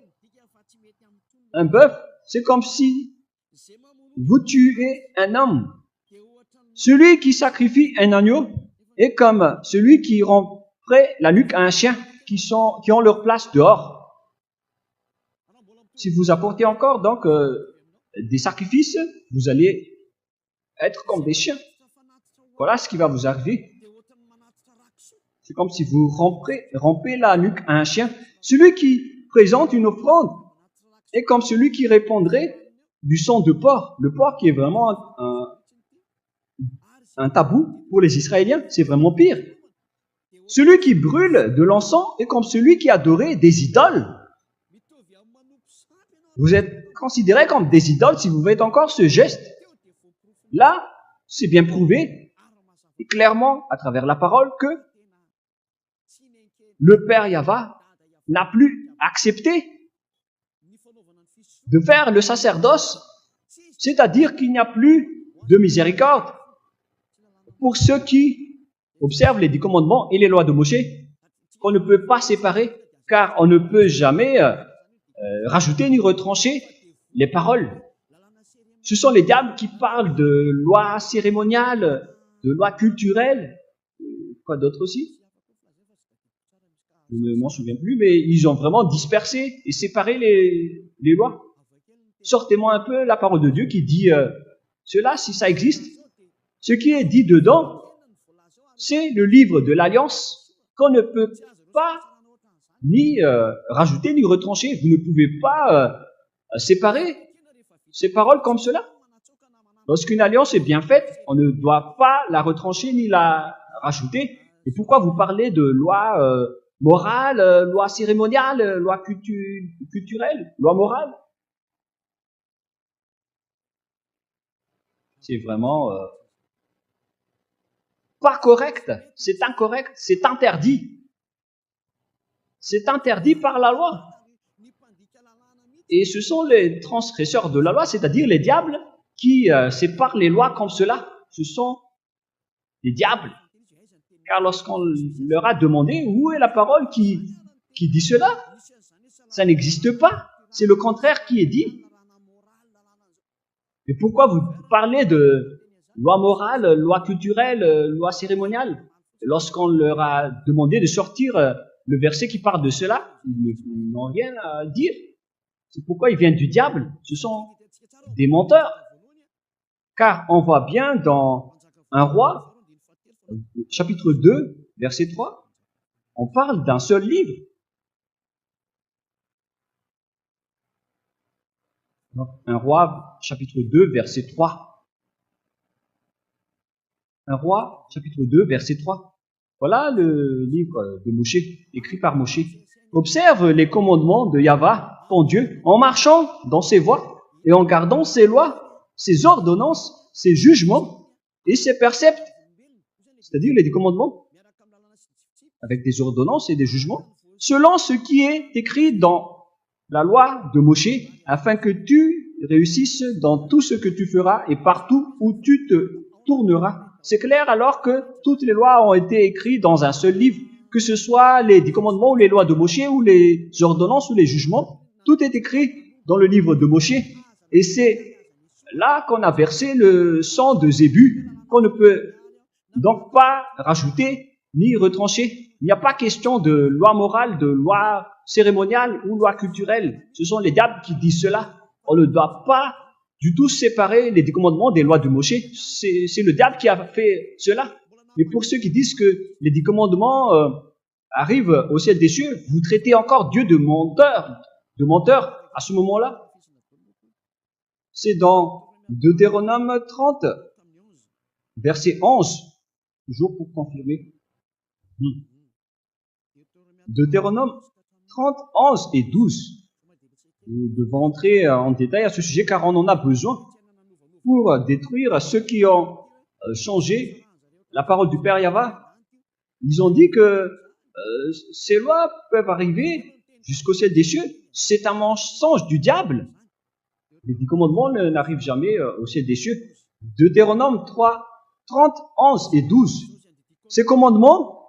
Un bœuf, c'est comme si vous tuez un homme. Celui qui sacrifie un agneau est comme celui qui romperait la nuque à un chien qui ont leur place dehors. Si vous apportez encore donc des sacrifices, vous allez être comme des chiens. Voilà ce qui va vous arriver. C'est comme si vous rompez la nuque à un chien. Celui qui présente une offrande est comme celui qui répandrait du sang de porc. Le porc qui est vraiment un tabou pour les Israéliens, c'est vraiment pire. Celui qui brûle de l'encens est comme celui qui adorait des idoles. Vous êtes considérés comme des idoles si vous faites encore ce geste. Là, c'est bien prouvé, et clairement, à travers la parole, que le Père Yahva n'a plus accepté de faire le sacerdoce, c'est-à-dire qu'il n'y a plus de miséricorde pour ceux qui observent les 10 commandements et les lois de Moïse, qu'on ne peut pas séparer, car on ne peut jamais rajouter ni retrancher les paroles. Ce sont les diables qui parlent de lois cérémoniales, de lois culturelles, quoi d'autre aussi? Je ne m'en souviens plus, mais ils ont vraiment dispersé et séparé les lois. Sortez-moi un peu la parole de Dieu qui dit cela, si ça existe. Ce qui est dit dedans, c'est le livre de l'Alliance qu'on ne peut pas ni rajouter ni retrancher. Vous ne pouvez pas séparer ces paroles comme cela. Lorsqu'une alliance est bien faite, on ne doit pas la retrancher ni la rajouter. Et pourquoi vous parlez de loi morale, loi cérémoniale, loi culturelle, loi morale? C'est vraiment pas correct, c'est incorrect, c'est interdit. C'est interdit par la loi. Et ce sont les transgresseurs de la loi, c'est-à-dire les diables, qui séparent les lois comme cela. Ce sont les diables. Car lorsqu'on leur a demandé où est la parole qui dit cela, ça n'existe pas. C'est le contraire qui est dit. Mais pourquoi vous parlez de loi morale, loi culturelle, loi cérémoniale? Lorsqu'on leur a demandé de sortir le verset qui parle de cela, ils n'ont rien à dire. C'est pourquoi ils viennent du diable. Ce sont des menteurs. Car on voit bien dans un roi, chapitre 2, verset 3, on parle d'un seul livre. Donc, un roi, chapitre 2, verset 3. Un roi, chapitre 2, verset 3. Voilà le livre de Moshe, écrit par Moshe. Observe les commandements de Yahva, ton Dieu, en marchant dans ses voies et en gardant ses lois, ses ordonnances, ses jugements et ses préceptes. C'est-à-dire les 10 commandements, avec des ordonnances et des jugements, selon ce qui est écrit dans la loi de Moshe, afin que tu réussisses dans tout ce que tu feras et partout où tu te tourneras. C'est clair alors que toutes les lois ont été écrites dans un seul livre, que ce soit les 10 commandements ou les lois de Moshe ou les ordonnances ou les jugements, tout est écrit dans le livre de Moshe. Et c'est là qu'on a versé le sang de Zébu, qu'on ne peut donc pas rajouter ni retrancher. Il n'y a pas question de loi morale, de loi cérémoniale ou loi culturelle. Ce sont les diables qui disent cela. On ne doit pas du tout séparer les 10 commandements des lois de Moshe. C'est le diable qui a fait cela. Mais pour ceux qui disent que les 10 commandements arrivent au ciel des cieux, vous traitez encore Dieu de menteur à ce moment-là. C'est dans Deutéronome 30, verset 11, toujours pour confirmer. Deutéronome 30, 11 et 12. Nous devons entrer en détail à ce sujet car on en a besoin pour détruire ceux qui ont changé la parole du Père Yahva. Ils ont dit que ces lois peuvent arriver jusqu'au ciel des cieux. C'est un mensonge du diable. Les 10 commandements n'arrivent jamais au ciel des cieux. Deutéronome 3, 30, 11 et 12. Ces commandements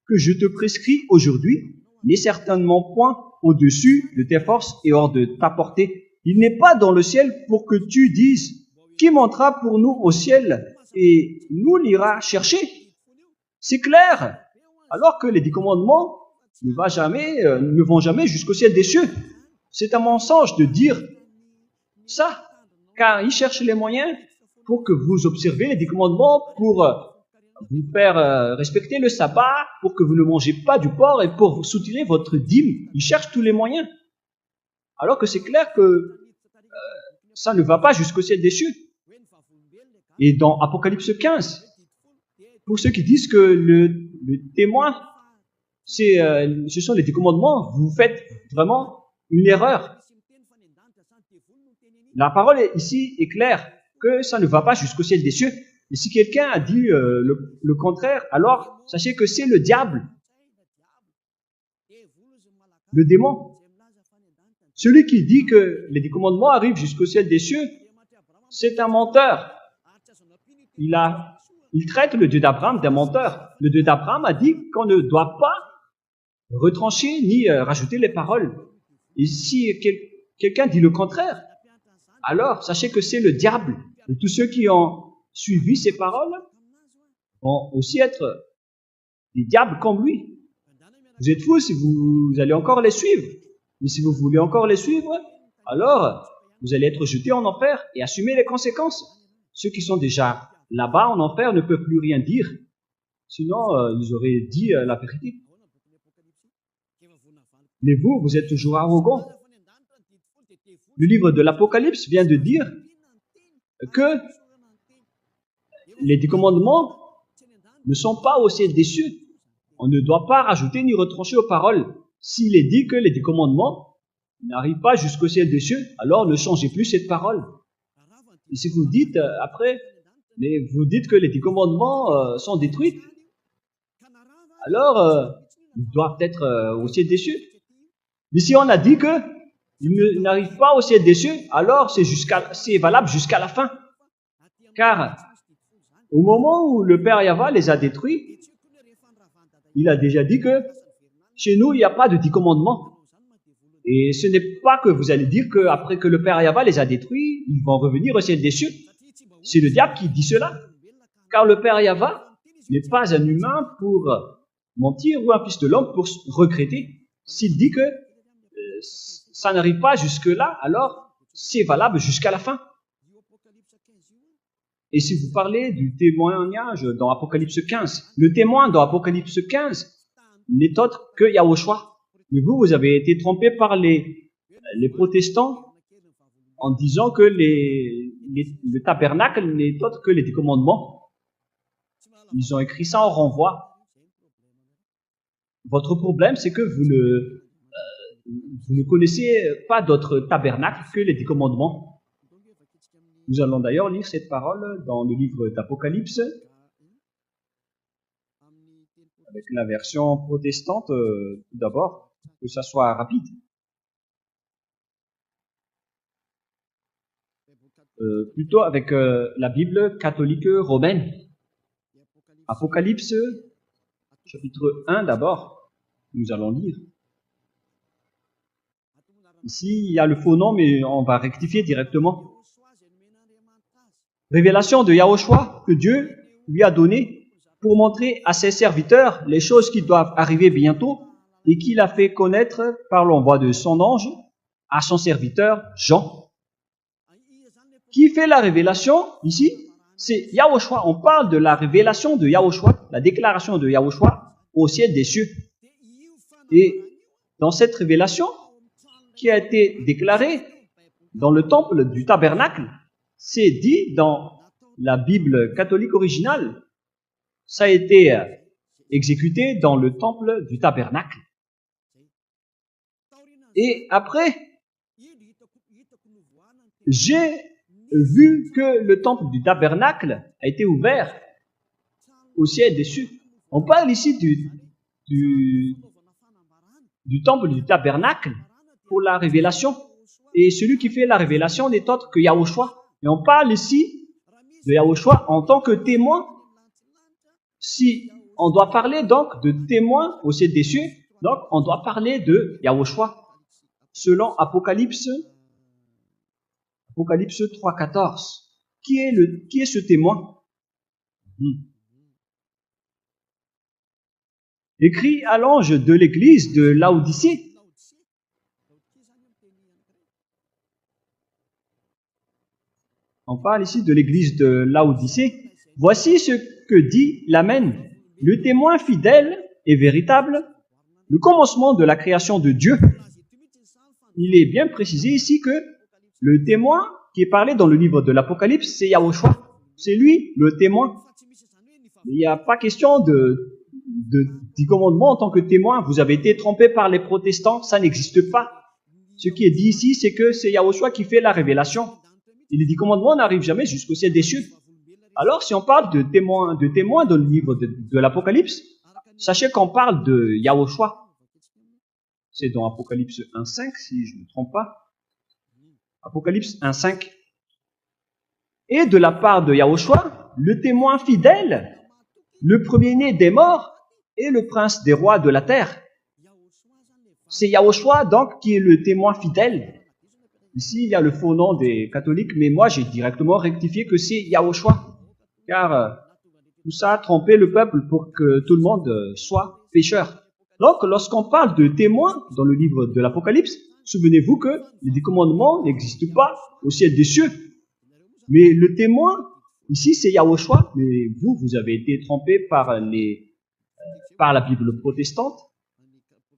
que je te prescris aujourd'hui n'est certainement point au-dessus de tes forces et hors de ta portée. Il n'est pas dans le ciel pour que tu dises, qui montera pour nous au ciel et nous l'ira chercher. C'est clair. Alors que les 10 commandements ne vont jamais jusqu'au ciel des cieux. C'est un mensonge de dire ça, car il cherche les moyens pour que vous observez les 10 commandements, pour vous faire respecter le sabbat, pour que vous ne mangez pas du porc et pour vous soutirer votre dîme. Il cherche tous les moyens. Alors que c'est clair que ça ne va pas jusqu'au ciel des cieux. Et dans Apocalypse 15, pour ceux qui disent que le témoin, ce sont les 10 commandements, vous faites vraiment une erreur. La parole ici est claire, que ça ne va pas jusqu'au ciel des cieux. Et si quelqu'un a dit le contraire, alors sachez que c'est le diable, le démon. Celui qui dit que les 10 commandements arrivent jusqu'au ciel des cieux, c'est un menteur. Il traite le Dieu d'Abraham d'un menteur. Le Dieu d'Abraham a dit qu'on ne doit pas retrancher ni rajouter les paroles. Et si quelqu'un dit le contraire, alors sachez que c'est le diable. Et tous ceux qui ont suivi ces paroles vont aussi être des diables comme lui. Vous êtes fous si vous allez encore les suivre. Mais si vous voulez encore les suivre, alors vous allez être jetés en enfer et assumer les conséquences. Ceux qui sont déjà là-bas en enfer ne peuvent plus rien dire. Sinon, ils auraient dit la vérité. Mais vous êtes toujours arrogants. Le livre de l'Apocalypse vient de dire que les 10 commandements ne sont pas au ciel des cieux. On ne doit pas rajouter ni retrancher aux paroles. S'il est dit que les 10 commandements n'arrivent pas jusqu'au ciel des cieux, alors ne changez plus cette parole. Et si vous dites après, mais vous dites que les 10 commandements sont détruits, alors ils doivent être au ciel des cieux. Mais si on a dit que ils n'arrivent pas au ciel des cieux, alors c'est valable jusqu'à la fin. Car au moment où le Père Yahva les a détruits, il a déjà dit que chez nous, il n'y a pas de 10 commandements. Et ce n'est pas que vous allez dire qu'après que le Père Yahva les a détruits, ils vont revenir au ciel des cieux. C'est le diable qui dit cela. Car le Père Yahva n'est pas un humain pour mentir ou un fils de l'homme pour regretter. S'il dit que ça n'arrive pas jusque-là, alors c'est valable jusqu'à la fin. Et si vous parlez du témoignage dans Apocalypse 15, le témoin dans Apocalypse 15 n'est autre que Yahushua. Mais vous avez été trompé par les protestants en disant que le tabernacle n'est autre que les 10 commandements. Ils ont écrit ça en renvoi. Votre problème, c'est que vous ne connaissez pas d'autre tabernacle que les 10 commandements. Nous allons d'ailleurs lire cette parole dans le livre d'Apocalypse, avec la version protestante tout d'abord, que ça soit rapide. Plutôt avec la Bible catholique romaine. Apocalypse, chapitre 1 d'abord, nous allons lire. Ici, il y a le faux nom, mais on va rectifier directement. Révélation de Yahushua que Dieu lui a donnée pour montrer à ses serviteurs les choses qui doivent arriver bientôt et qu'il a fait connaître par l'envoi de son ange à son serviteur Jean. Qui fait la révélation ici? C'est Yahushua. On parle de la révélation de Yahushua, la déclaration de Yahushua au ciel des cieux. Et dans cette révélation qui a été déclarée dans le temple du tabernacle, c'est dit dans la Bible catholique originale, ça a été exécuté dans le temple du tabernacle. Et après, j'ai vu que le temple du tabernacle a été ouvert au ciel des cieux. On parle ici du temple du tabernacle pour la révélation. Et celui qui fait la révélation n'est autre que Yahushua. Et on parle ici de Yahushua en tant que témoin. Si on doit parler donc de témoin au ciel des cieux, donc on doit parler de Yahushua. Selon Apocalypse Apocalypse 3,14. Qui est ce témoin? Écrit à l'ange de l'église de Laodicée. On parle ici de l'église de Laodicée. Voici ce que dit l'Amen, le témoin fidèle et véritable, le commencement de la création de Dieu. Il est bien précisé ici que le témoin qui est parlé dans le livre de l'Apocalypse, c'est Yahushua. C'est lui, le témoin. Il n'y a pas question du commandement en tant que témoin. Vous avez été trompé par les protestants, ça n'existe pas. Ce qui est dit ici, c'est que c'est Yahushua qui fait la révélation. Et les 10 commandements n'arrivent jamais jusqu'au ciel des cieux. Alors, si on parle de témoins dans le livre de l'Apocalypse, sachez qu'on parle de Yahushua. C'est dans Apocalypse 1.5, si je ne me trompe pas. Apocalypse 1.5. Et de la part de Yahushua, le témoin fidèle, le premier-né des morts et le prince des rois de la terre. C'est Yahushua donc qui est le témoin fidèle. Ici, il y a le faux nom des catholiques, mais moi j'ai directement rectifié que c'est Yahushua. Car tout ça a trompé le peuple pour que tout le monde soit pécheur. Donc, lorsqu'on parle de témoins dans le livre de l'Apocalypse, souvenez-vous que les 10 commandements n'existent pas au ciel des cieux. Mais le témoin, ici, c'est Yahushua. Mais vous avez été trompé par la Bible protestante,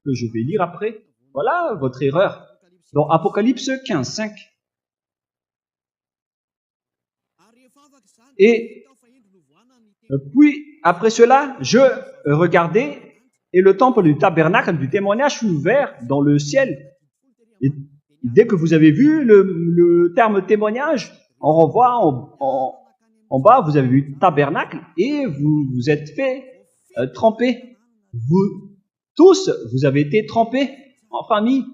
que je vais lire après. Voilà votre erreur. Dans Apocalypse 15.5. Et puis, après cela, je regardais, et le temple du tabernacle du témoignage fut ouvert dans le ciel. Et dès que vous avez vu le terme témoignage, on revoit en bas, vous avez vu tabernacle, et vous vous êtes fait tremper. Vous tous, vous avez été trempés en famille.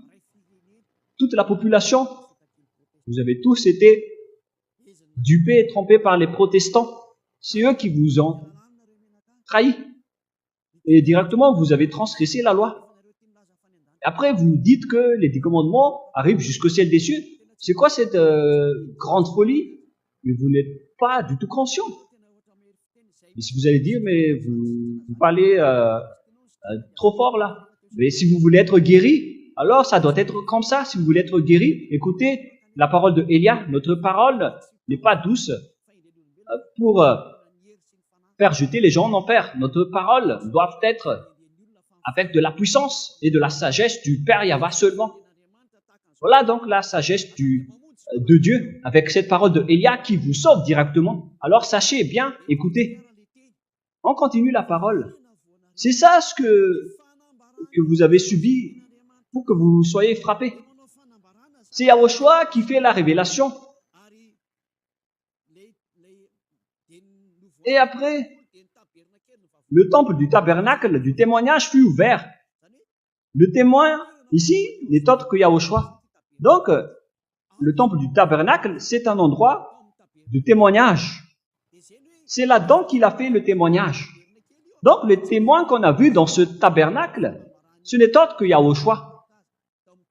Toute la population, vous avez tous été dupés et trompés par les protestants. C'est eux qui vous ont trahi. Et directement, vous avez transgressé la loi. Après, vous dites que les 10 commandements arrivent jusqu'au ciel des cieux. C'est quoi cette grande folie? Mais vous n'êtes pas du tout conscient. Et si vous allez dire, mais vous parlez trop fort là. Mais si vous voulez être guéri, alors ça doit être comme ça. Si vous voulez être guéri, écoutez la parole de Élia. Notre parole n'est pas douce pour faire jeter les gens en enfer. Notre parole doit être avec de la puissance et de la sagesse du Père Yahva seulement. Voilà donc la sagesse de Dieu avec cette parole de Élia qui vous sauve directement. Alors sachez bien, écoutez. On continue la parole. C'est ça ce que vous avez subi pour que vous soyez frappés. C'est Yahushua qui fait la révélation. Et après, le temple du tabernacle du témoignage fut ouvert. Le témoin, ici, n'est autre que Yahushua. Donc, le temple du tabernacle, c'est un endroit de témoignage. C'est là-dedans qu'il a fait le témoignage. Donc, le témoin qu'on a vu dans ce tabernacle, ce n'est autre que Yahushua.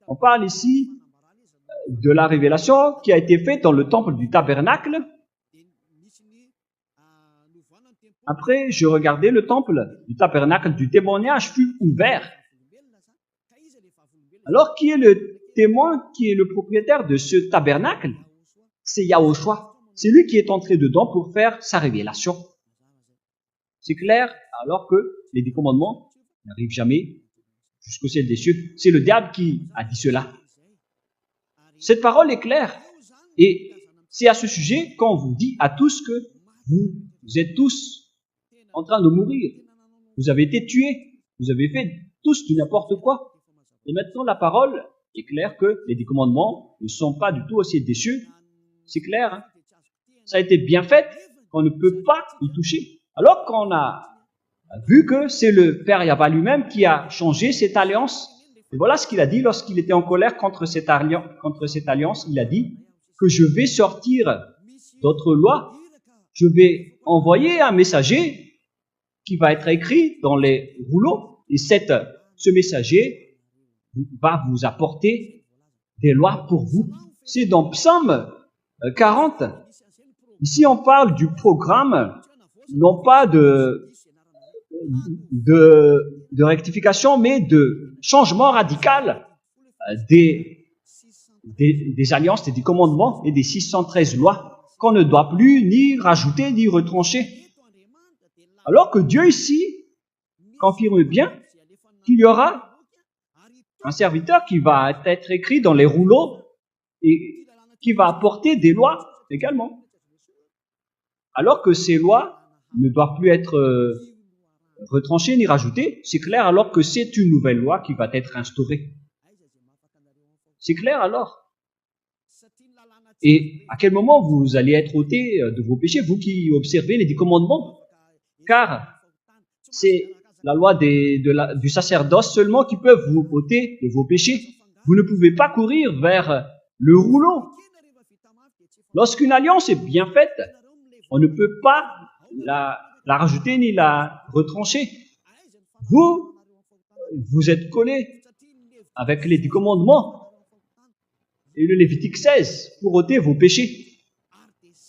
On parle ici de la révélation qui a été faite dans le temple du tabernacle. Après, je regardais le temple du tabernacle du témoignage fut ouvert. Alors, qui est le témoin, qui est le propriétaire de ce tabernacle? C'est Yahushua. C'est lui qui est entré dedans pour faire sa révélation. C'est clair, alors que les 10 commandements n'arrivent jamais jusqu'au ciel des cieux. C'est le diable qui a dit cela. Cette parole est claire. Et c'est à ce sujet qu'on vous dit à tous que vous êtes tous en train de mourir. Vous avez été tués. Vous avez fait tous du n'importe quoi. Et maintenant, la parole est claire que les 10 commandements ne sont pas du tout au ciel des cieux. C'est clair. Hein? Ça a été bien fait, qu'on ne peut pas y toucher. Alors qu'on a vu que c'est le Père Yahva lui-même qui a changé cette alliance. Et voilà ce qu'il a dit lorsqu'il était en colère contre cette alliance. Il a dit que je vais sortir d'autres lois. Je vais envoyer un messager qui va être écrit dans les rouleaux. Et ce messager va vous apporter des lois pour vous. C'est dans Psaume 40. Ici, on parle du programme, non pas de rectification, mais de changement radical des alliances et des commandements et des 613 lois qu'on ne doit plus ni rajouter ni retrancher. Alors que Dieu ici confirme bien qu'il y aura un serviteur qui va être écrit dans les rouleaux et qui va apporter des lois également. Alors que ces lois ne doivent plus être retranchées ni rajoutées, c'est clair alors que c'est une nouvelle loi qui va être instaurée. C'est clair alors? Et à quel moment vous allez être ôté de vos péchés, vous qui observez les 10 commandements? Car c'est la loi du sacerdoce seulement qui peut vous ôter de vos péchés. Vous ne pouvez pas courir vers le rouleau. Lorsqu'une alliance est bien faite, on ne peut pas la rajouter ni la retrancher. Vous êtes collé avec les 10 commandements et le Lévitique 16 pour ôter vos péchés.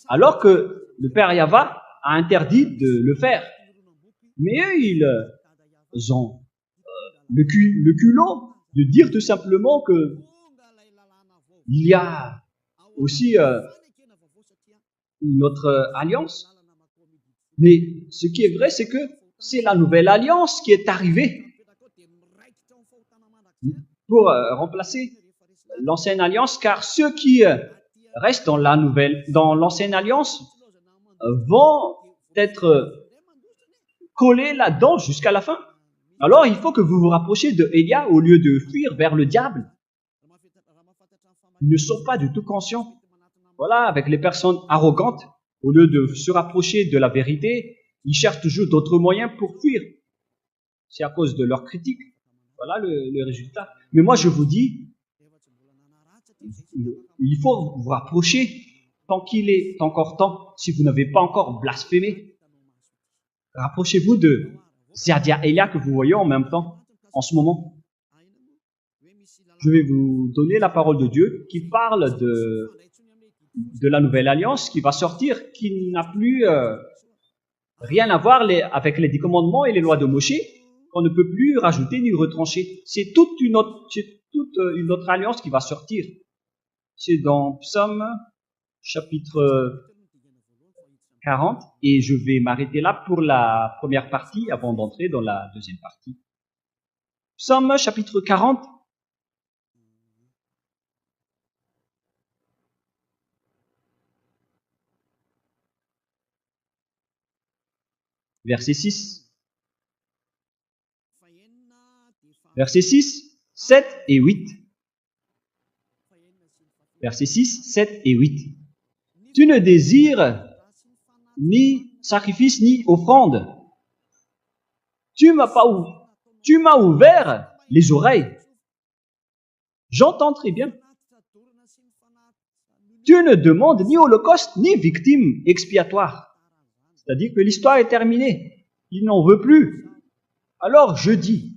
Alors que le Père Yahva a interdit de le faire. Mais eux, ils ont le culot de dire tout simplement que il y a aussi notre alliance. Mais ce qui est vrai, c'est que c'est la nouvelle alliance qui est arrivée pour remplacer l'ancienne alliance, car ceux qui restent dans l'ancienne alliance vont être collés là-dedans jusqu'à la fin. Alors il faut que vous vous rapprochiez de Élia au lieu de fuir vers le diable. Ils ne sont pas du tout conscients. Voilà, avec les personnes arrogantes, au lieu de se rapprocher de la vérité, ils cherchent toujours d'autres moyens pour fuir. C'est à cause de leur critique. Voilà le résultat. Mais moi, je vous dis, il faut vous rapprocher tant qu'il est encore temps, si vous n'avez pas encore blasphémé. Rapprochez-vous de Ziadia Elia que vous voyez en même temps, en ce moment. Je vais vous donner la parole de Dieu qui parle de la nouvelle alliance qui va sortir, qui n'a plus rien à voir avec les 10 commandements et les lois de Moshe, qu'on ne peut plus rajouter ni retrancher. C'est toute une autre alliance qui va sortir. C'est dans Psaume chapitre 40, et je vais m'arrêter là pour la première partie avant d'entrer dans la deuxième partie. Psaume chapitre 40. Verset 6. Verset 6, 7 et 8. Verset 6, 7 et 8. Tu ne désires ni sacrifice ni offrande. Tu m'as ouvert les oreilles. J'entends très bien. Tu ne demandes ni holocauste ni victime expiatoire. C'est-à-dire que l'histoire est terminée. Il n'en veut plus. Alors je dis,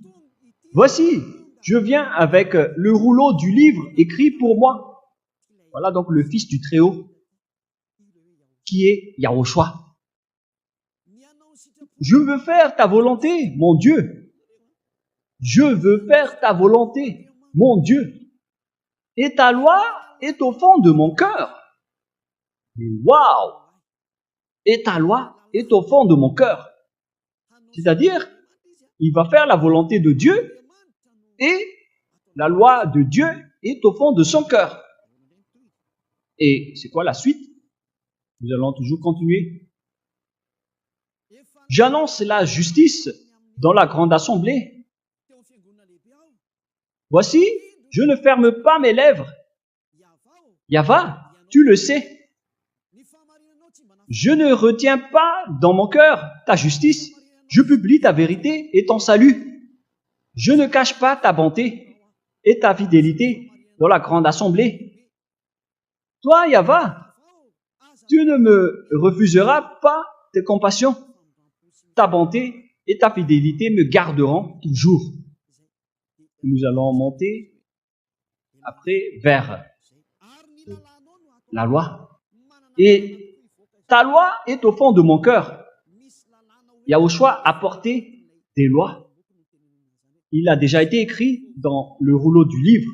voici, je viens avec le rouleau du livre écrit pour moi. Voilà donc le Fils du Très-Haut, qui est Yahushua. Je veux faire ta volonté, mon Dieu. Je veux faire ta volonté, mon Dieu. Et ta loi est au fond de mon cœur. Waouh! Et ta loi est au fond de mon cœur. C'est-à-dire, il va faire la volonté de Dieu et la loi de Dieu est au fond de son cœur. Et c'est quoi la suite? Nous allons toujours continuer. J'annonce la justice dans la grande assemblée. Voici, je ne ferme pas mes lèvres. Yahva, tu le sais. Je ne retiens pas dans mon cœur ta justice. Je publie ta vérité et ton salut. Je ne cache pas ta bonté et ta fidélité dans la grande assemblée. Toi, Yahva, tu ne me refuseras pas tes compassions. Ta bonté et ta fidélité me garderont toujours. Nous allons monter après vers la loi. Et ta loi est au fond de mon cœur. Yahushua a porté des lois. Il a déjà été écrit dans le rouleau du livre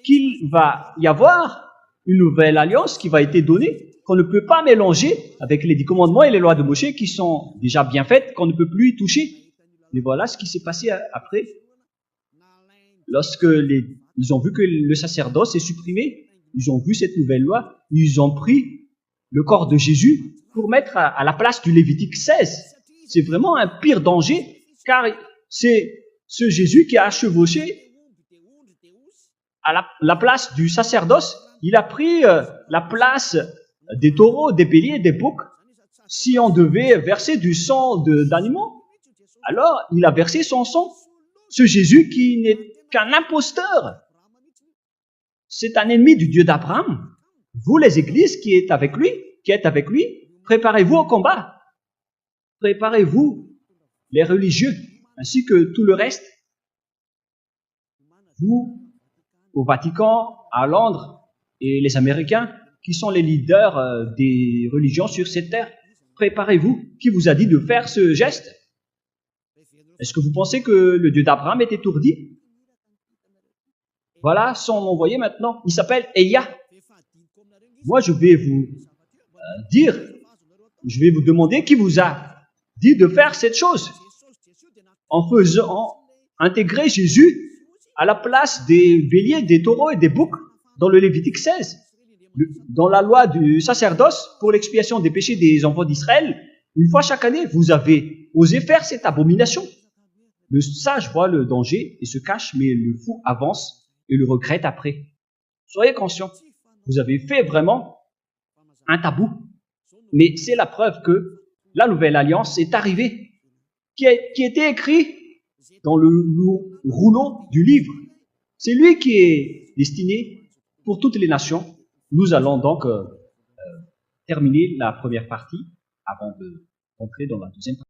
qu'il va y avoir une nouvelle alliance qui va être donnée, qu'on ne peut pas mélanger avec les 10 commandements et les lois de Moshe qui sont déjà bien faites, qu'on ne peut plus y toucher. Mais voilà ce qui s'est passé après. Lorsque ils ont vu que le sacerdoce est supprimé, ils ont vu cette nouvelle loi, ils ont pris le corps de Jésus pour mettre à la place du Lévitique 16. C'est vraiment un pire danger, car c'est ce Jésus qui a chevauché à la place du sacerdoce. Il a pris la place des taureaux, des béliers, des boucs. Si on devait verser du sang d'animaux, alors il a versé son sang. Ce Jésus qui n'est qu'un imposteur, c'est un ennemi du Dieu d'Abraham. Vous, les églises qui êtes avec lui, préparez-vous au combat. Préparez-vous, les religieux, ainsi que tout le reste. Vous, au Vatican, à Londres, et les Américains, qui sont les leaders des religions sur cette terre, préparez-vous. Qui vous a dit de faire ce geste? Est-ce que vous pensez que le Dieu d'Abraham est étourdi? Voilà son envoyé maintenant. Il s'appelle Elia. Moi, je vais vous je vais vous demander qui vous a dit de faire cette chose. En faisant intégrer Jésus à la place des béliers, des taureaux et des boucs dans le Lévitique 16. Dans la loi du sacerdoce pour l'expiation des péchés des enfants d'Israël, une fois chaque année, vous avez osé faire cette abomination. Le sage voit le danger et se cache, mais le fou avance et le regrette après. Soyez conscients, vous avez fait vraiment un tabou. Mais c'est la preuve que la nouvelle alliance est arrivée, qui était écrit dans le rouleau du livre. C'est lui qui est destiné pour toutes les nations. Nous allons donc terminer la première partie avant de rentrer dans la deuxième partie.